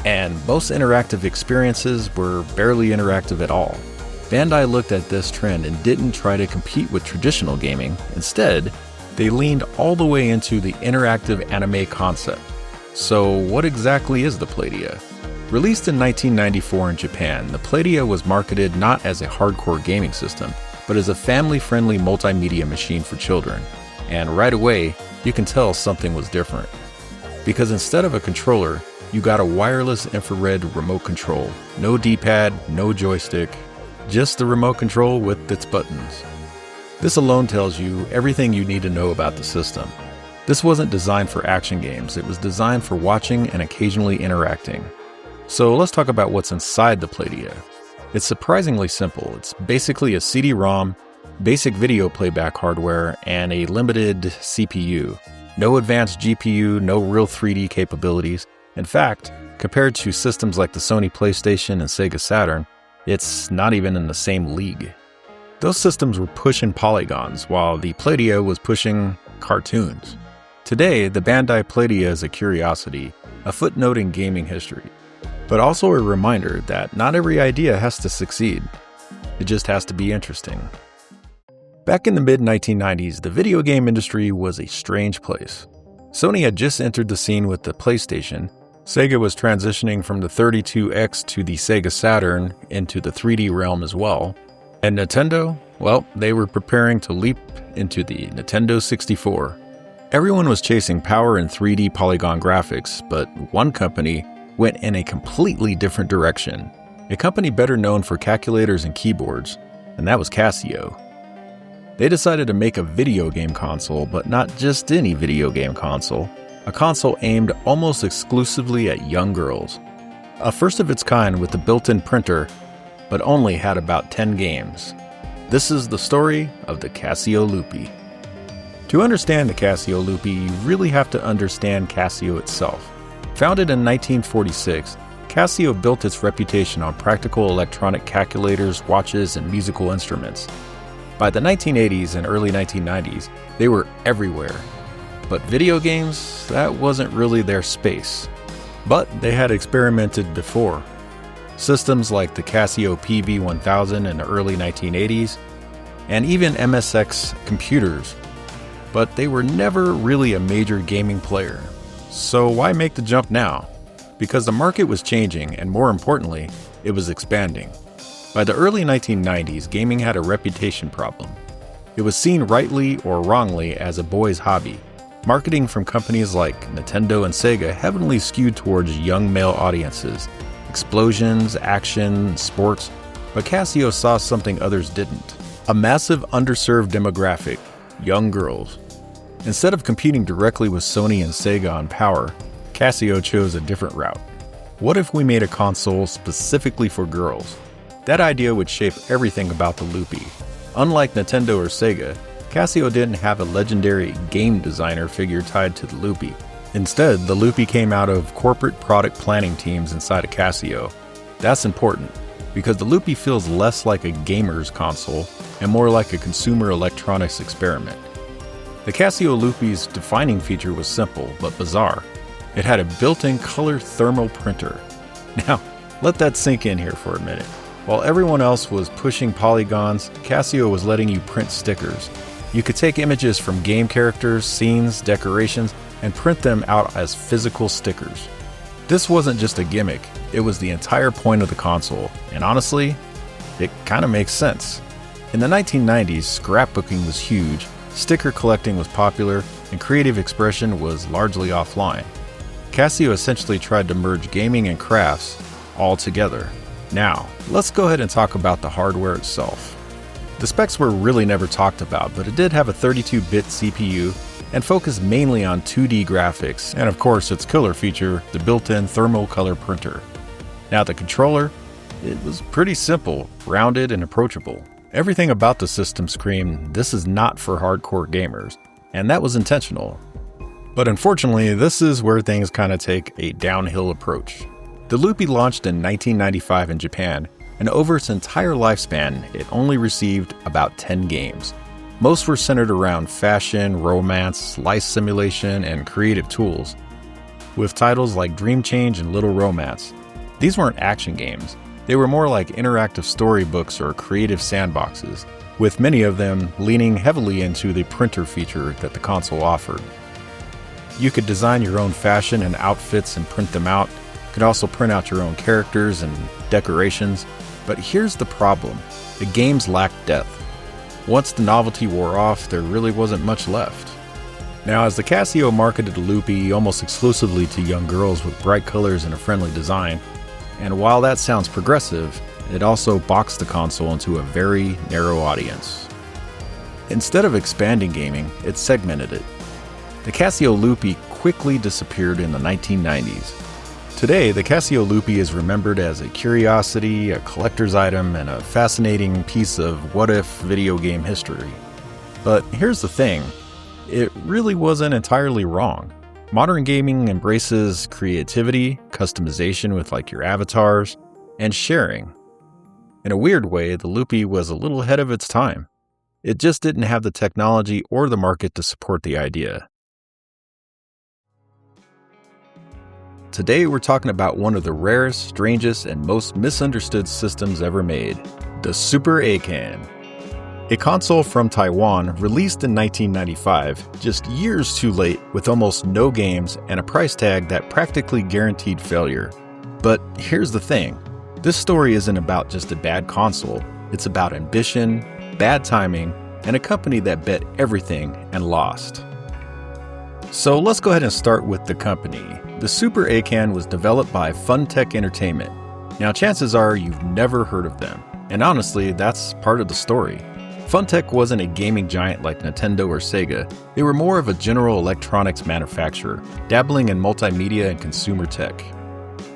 and most interactive experiences were barely interactive at all. Bandai looked at this trend and didn't try to compete with traditional gaming. Instead, they leaned all the way into the interactive anime concept. So what exactly is the Playdia? Released in 1994 in Japan, the Playdia was marketed not as a hardcore gaming system, but as a family-friendly multimedia machine for children. And right away, you can tell something was different. Because instead of a controller, you got a wireless infrared remote control. No D-pad, no joystick, just the remote control with its buttons. This alone tells you everything you need to know about the system. This wasn't designed for action games, it was designed for watching and occasionally interacting. So let's talk about what's inside the Playdia. It's surprisingly simple. It's basically a CD-ROM, basic video playback hardware, and a limited CPU. No advanced GPU, no real 3D capabilities. In fact, compared to systems like the Sony PlayStation and Sega Saturn, it's not even in the same league. Those systems were pushing polygons, while the Playdia was pushing cartoons. Today, the Bandai Playdia is a curiosity, a footnote in gaming history, but also a reminder that not every idea has to succeed. It just has to be interesting. Back in the mid-1990s, the video game industry was a strange place. Sony had just entered the scene with the PlayStation. Sega was transitioning from the 32X to the Sega Saturn into the 3D realm as well. And Nintendo, well, they were preparing to leap into the Nintendo 64. Everyone was chasing power and 3D polygon graphics, but one company went in a completely different direction. A company better known for calculators and keyboards, and that was Casio. They decided to make a video game console, but not just any video game console. A console aimed almost exclusively at young girls. A first of its kind with a built-in printer, but only had about 10 games. This is the story of the Casio Loopy. To understand the Casio Loopy, you really have to understand Casio itself. Founded in 1946, Casio built its reputation on practical electronic calculators, watches, and musical instruments. By the 1980s and early 1990s, they were everywhere. But video games, that wasn't really their space. But they had experimented before. Systems like the Casio PV-1000 in the early 1980s, and even MSX computers. But they were never really a major gaming player. So why make the jump now? Because the market was changing, and more importantly, it was expanding. By the early 1990s, gaming had a reputation problem. It was seen rightly or wrongly as a boy's hobby. Marketing from companies like Nintendo and Sega heavily skewed towards young male audiences. Explosions, action, sports. But Casio saw something others didn't. A massive underserved demographic, young girls. Instead of competing directly with Sony and Sega on power, Casio chose a different route. What if we made a console specifically for girls? That idea would shape everything about the Loopy. Unlike Nintendo or Sega, Casio didn't have a legendary game designer figure tied to the Loopy. Instead, the Loopy came out of corporate product planning teams inside of Casio. That's important, because the Loopy feels less like a gamer's console and more like a consumer electronics experiment. The Casio Loopy's defining feature was simple but bizarre. It had a built-in color thermal printer. Now, let that sink in here for a minute. While everyone else was pushing polygons, Casio was letting you print stickers. You could take images from game characters, scenes, decorations, and print them out as physical stickers. This wasn't just a gimmick, it was the entire point of the console, and honestly, it kind of makes sense. In the 1990s, scrapbooking was huge, sticker collecting was popular, and creative expression was largely offline. Casio essentially tried to merge gaming and crafts all together. Now, let's go ahead and talk about the hardware itself. The specs were really never talked about, but it did have a 32-bit CPU and focused mainly on 2D graphics, and of course its killer feature, the built-in thermal color printer. Now the controller, it was pretty simple, rounded, and approachable. Everything about the system screamed, this is not for hardcore gamers, and that was intentional. But unfortunately, this is where things kind of take a downhill approach. The Loopy launched in 1995 in Japan, and over its entire lifespan, it only received about 10 games. Most were centered around fashion, romance, life simulation, and creative tools, with titles like Dream Change and Little Romance. These weren't action games. They were more like interactive storybooks or creative sandboxes, with many of them leaning heavily into the printer feature that the console offered. You could design your own fashion and outfits and print them out. You could also print out your own characters and decorations. But here's the problem. The games lacked depth. Once the novelty wore off, there really wasn't much left. Now, as the Casio marketed the Loopy almost exclusively to young girls with bright colors and a friendly design, and while that sounds progressive, it also boxed the console into a very narrow audience. Instead of expanding gaming, it segmented it. The Casio Loopy quickly disappeared in the 1990s. Today, the Casio Loopy is remembered as a curiosity, a collector's item, and a fascinating piece of what-if video game history. But here's the thing, it really wasn't entirely wrong. Modern gaming embraces creativity, customization with like your avatars, and sharing. In a weird way, the Loopy was a little ahead of its time. It just didn't have the technology or the market to support the idea. Today we're talking about one of the rarest, strangest, and most misunderstood systems ever made, the Super A-Can. A console from Taiwan released in 1995, just years too late with almost no games and a price tag that practically guaranteed failure. But here's the thing, this story isn't about just a bad console, it's about ambition, bad timing, and a company that bet everything and lost. So let's go ahead and start with the company. The Super A-Can was developed by Funtech Entertainment. Now chances are you've never heard of them, and honestly that's part of the story. Funtech wasn't a gaming giant like Nintendo or Sega, they were more of a general electronics manufacturer, dabbling in multimedia and consumer tech.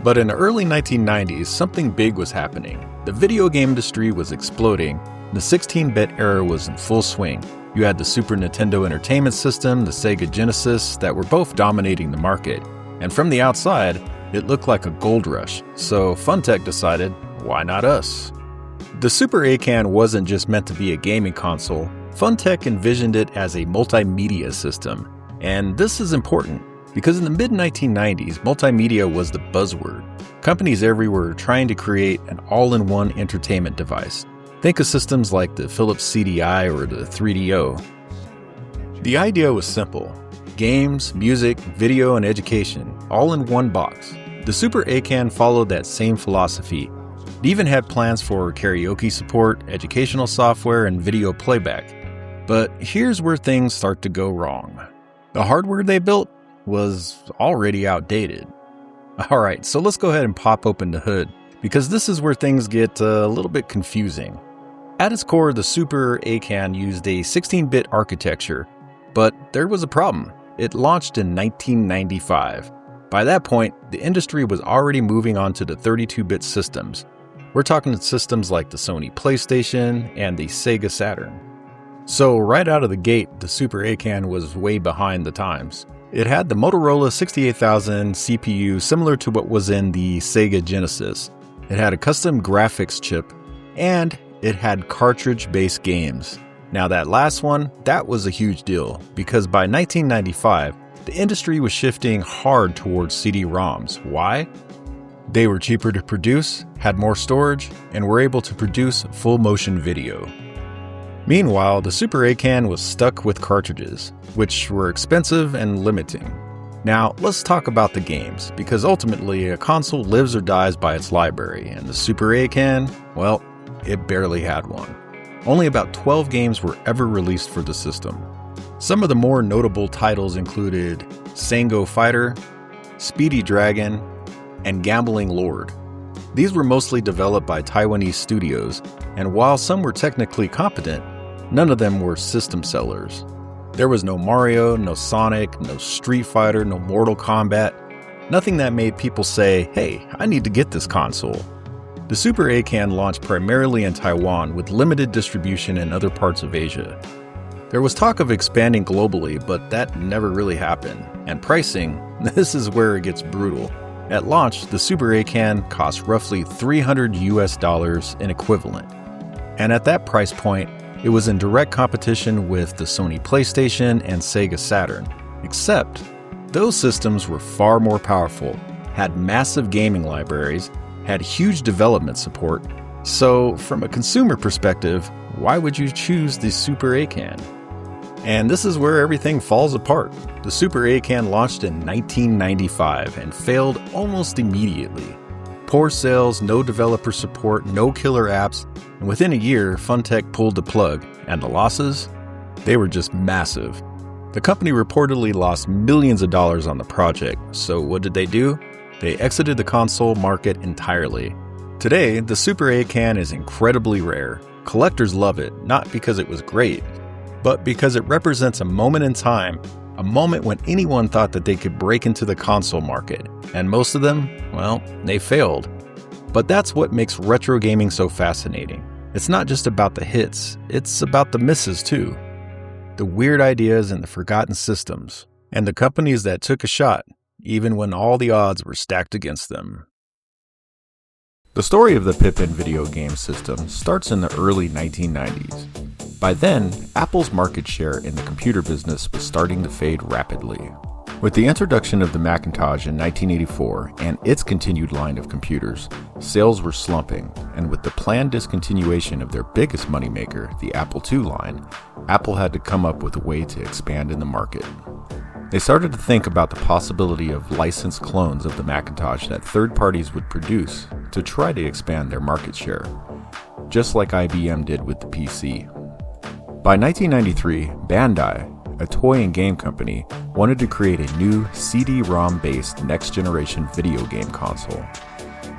But in the early 1990s, something big was happening. The video game industry was exploding, the 16-bit era was in full swing. You had the Super Nintendo Entertainment System, the Sega Genesis, that were both dominating the market. And from the outside, it looked like a gold rush, so Funtech decided, why not us? The Super A-Can wasn't just meant to be a gaming console. Funtech envisioned it as a multimedia system. And this is important, because in the mid-1990s, multimedia was the buzzword. Companies everywhere were trying to create an all-in-one entertainment device. Think of systems like the Philips CDI or the 3DO. The idea was simple. Games, music, video, and education, all in one box. The Super A-Can followed that same philosophy. It even had plans for karaoke support, educational software, and video playback. But here's where things start to go wrong. The hardware they built was already outdated. Alright, so let's go ahead and pop open the hood, because this is where things get a little bit confusing. At its core, the Super A-Can used a 16-bit architecture, but there was a problem. It launched in 1995. By that point, the industry was already moving on to the 32-bit systems. We're talking systems like the Sony PlayStation and the Sega Saturn. So right out of the gate, the Super A-Can was way behind the times. It had the Motorola 68000 CPU similar to what was in the Sega Genesis. It had a custom graphics chip, and it had cartridge-based games. Now that last one, that was a huge deal, because by 1995, the industry was shifting hard towards CD-ROMs. Why? They were cheaper to produce, had more storage, and were able to produce full-motion video. Meanwhile, the Super ACAN was stuck with cartridges, which were expensive and limiting. Now, let's talk about the games, because ultimately a console lives or dies by its library, and the Super ACAN, well, it barely had one. Only about 12 games were ever released for the system. Some of the more notable titles included Sango Fighter, Speedy Dragon, and Gambling Lord. These were mostly developed by Taiwanese studios, and while some were technically competent, none of them were system sellers. There was no Mario, no Sonic, no Street Fighter, no Mortal Kombat, nothing that made people say, hey, I need to get this console. The Super ACAN launched primarily in Taiwan with limited distribution in other parts of Asia. There was talk of expanding globally, but that never really happened. And pricing, this is where it gets brutal. At launch, the Super ACAN cost roughly $300 in equivalent. And at that price point, it was in direct competition with the Sony PlayStation and Sega Saturn. Except, those systems were far more powerful, had massive gaming libraries, had huge development support. So, from a consumer perspective, why would you choose the Super ACAN? And this is where everything falls apart. The Super ACAN launched in 1995 and failed almost immediately. Poor sales, no developer support, no killer apps, and within a year, Funtech pulled the plug, and the losses? They were just massive. The company reportedly lost millions of dollars on the project, so what did they do? They exited the console market entirely. Today, the Super ACAN is incredibly rare. Collectors love it, not because it was great, but because it represents a moment in time, a moment when anyone thought that they could break into the console market, and most of them, well, they failed. But that's what makes retro gaming so fascinating. It's not just about the hits, it's about the misses too. The weird ideas and the forgotten systems, and the companies that took a shot, even when all the odds were stacked against them. The story of the Pippin video game system starts in the early 1990s. By then, Apple's market share in the computer business was starting to fade rapidly. With the introduction of the Macintosh in 1984 and its continued line of computers, sales were slumping, and with the planned discontinuation of their biggest moneymaker, the Apple II line, Apple had to come up with a way to expand in the market. They started to think about the possibility of licensed clones of the Macintosh that third parties would produce to try to expand their market share, just like IBM did with the PC. By 1993, Bandai, a toy and game company, wanted to create a new CD-ROM-based next-generation video game console.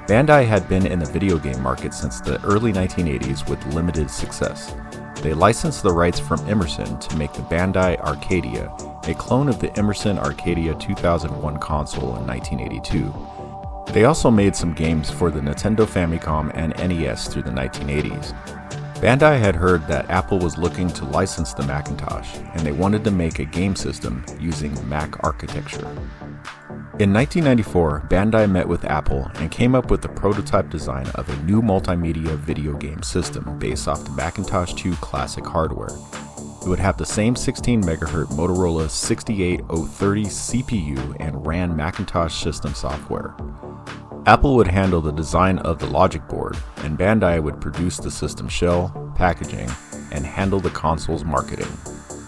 Bandai had been in the video game market since the early 1980s with limited success. They licensed the rights from Emerson to make the Bandai Arcadia, a clone of the Emerson Arcadia 2001 console in 1982. They also made some games for the Nintendo Famicom and NES through the 1980s. Bandai had heard that Apple was looking to license the Macintosh, and they wanted to make a game system using Mac architecture. In 1994, Bandai met with Apple and came up with the prototype design of a new multimedia video game system based off the Macintosh 2 classic hardware. It would have the same 16 MHz Motorola 68030 CPU and ran Macintosh system software. Apple would handle the design of the logic board, and Bandai would produce the system shell, packaging, and handle the console's marketing.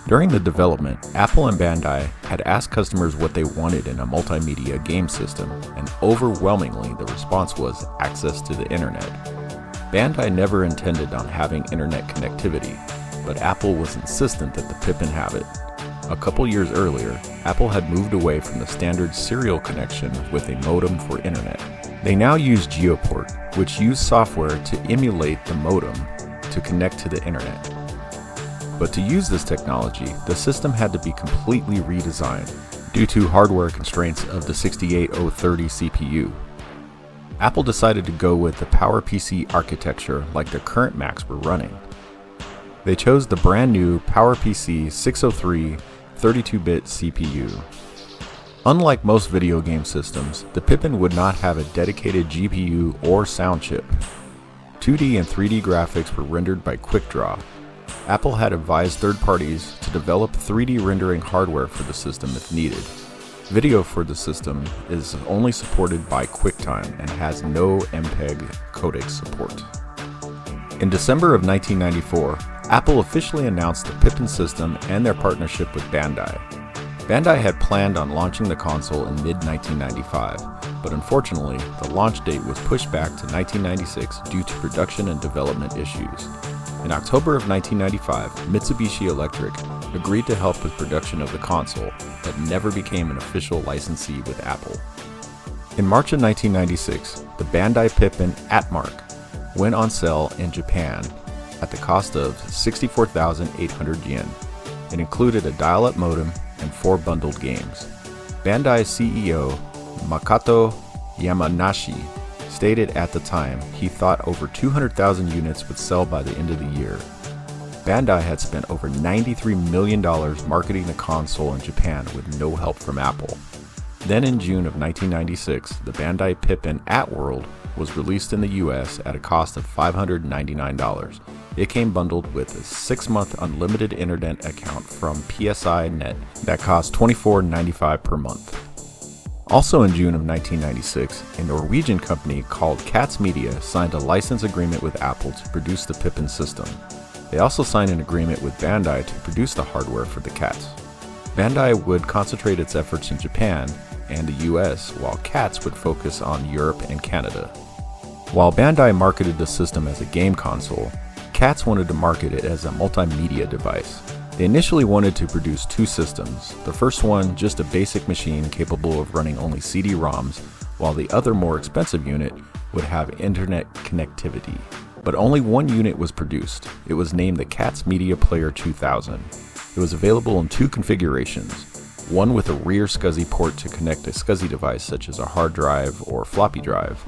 During the development, Apple and Bandai had asked customers what they wanted in a multimedia game system, and overwhelmingly the response was access to the internet. Bandai never intended on having internet connectivity, but Apple was insistent that the Pippin have it. A couple years earlier, Apple had moved away from the standard serial connection with a modem for internet. They now use GeoPort, which used software to emulate the modem to connect to the internet. But to use this technology, the system had to be completely redesigned due to hardware constraints of the 68030 CPU. Apple decided to go with the PowerPC architecture like their current Macs were running. They chose the brand new PowerPC 603 32-bit CPU. Unlike most video game systems, the Pippin would not have a dedicated GPU or sound chip. 2D and 3D graphics were rendered by QuickDraw. Apple had advised third parties to develop 3D rendering hardware for the system if needed. Video for the system is only supported by QuickTime and has no MPEG codec support. In December of 1994, Apple officially announced the Pippin system and their partnership with Bandai. Bandai had planned on launching the console in mid-1995, but unfortunately, the launch date was pushed back to 1996 due to production and development issues. In October of 1995, Mitsubishi Electric agreed to help with production of the console, but never became an official licensee with Apple. In March of 1996, the Bandai Pippin Atmark went on sale in Japan at the cost of 64,800 yen. It included a dial-up modem and 4 bundled games. Bandai CEO Makoto Yamanashi stated at the time he thought over 200,000 units would sell by the end of the year. Bandai had spent over $93 million marketing the console in Japan with no help from Apple. Then in June of 1996, the Bandai Pippin At-World was released in the US at a cost of $599. It came bundled with a 6-month unlimited internet account from PSI Net that cost $24.95 per month. Also in June of 1996, a Norwegian company called Cats Media signed a license agreement with Apple to produce the Pippin system. They also signed an agreement with Bandai to produce the hardware for the Cats. Bandai would concentrate its efforts in Japan and the US, while Cats would focus on Europe and Canada. While Bandai marketed the system as a game console, Cats wanted to market it as a multimedia device. They initially wanted to produce 2 systems, the first one just a basic machine capable of running only CD-ROMs, while the other more expensive unit would have internet connectivity. But only one unit was produced. It was named the Cats Media Player 2000. It was available in 2 configurations, one with a rear SCSI port to connect a SCSI device such as a hard drive or floppy drive.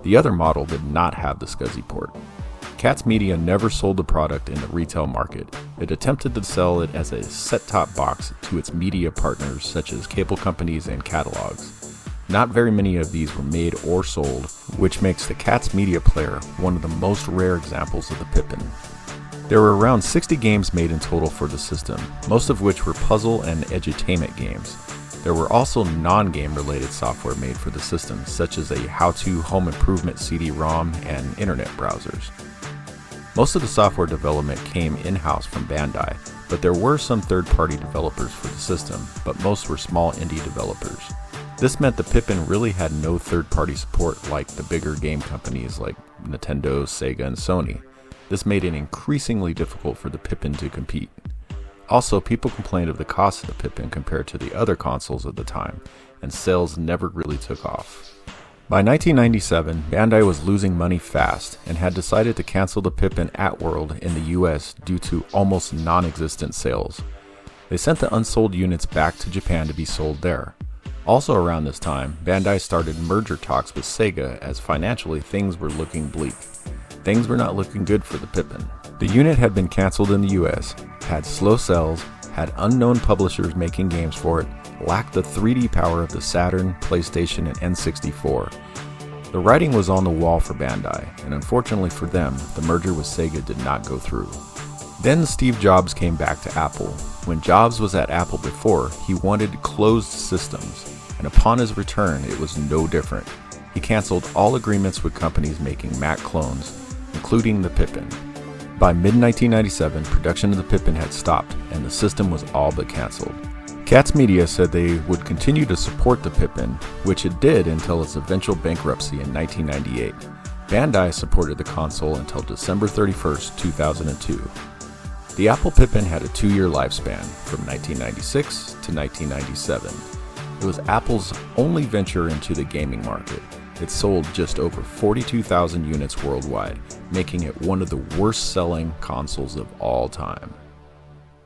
The other model did not have the SCSI port. Cats Media never sold the product in the retail market. It attempted to sell it as a set-top box to its media partners such as cable companies and catalogs. Not very many of these were made or sold, which makes the Cats Media Player one of the most rare examples of the Pippin. There were around 60 games made in total for the system, most of which were puzzle and edutainment games. There were also non-game related software made for the system, such as a how-to home improvement CD-ROM and internet browsers. Most of the software development came in-house from Bandai, but there were some third-party developers for the system, but most were small indie developers. This meant the Pippin really had no third-party support like the bigger game companies like Nintendo, Sega, and Sony. This made it increasingly difficult for the Pippin to compete. Also, people complained of the cost of the Pippin compared to the other consoles at the time, and sales never really took off. By 1997, Bandai was losing money fast and had decided to cancel the Pippin At-World in the US due to almost non-existent sales. They sent the unsold units back to Japan to be sold there. Also around this time, Bandai started merger talks with Sega as financially things were looking bleak. Things were not looking good for the Pippin. The unit had been canceled in the US, had slow sales, had unknown publishers making games for it, lacked the 3D power of the Saturn, PlayStation, and N64. The writing was on the wall for Bandai, and unfortunately for them, the merger with Sega did not go through. Then Steve Jobs came back to Apple. When Jobs was at Apple before, he wanted closed systems, and upon his return, it was no different. He canceled all agreements with companies making Mac clones, including the Pippin. By mid-1997, production of the Pippin had stopped, and the system was all but canceled. Cats Media said they would continue to support the Pippin, which it did until its eventual bankruptcy in 1998. Bandai supported the console until December 31, 2002. The Apple Pippin had a 2-year lifespan, from 1996 to 1997. It was Apple's only venture into the gaming market. It sold just over 42,000 units worldwide, making it one of the worst-selling consoles of all time.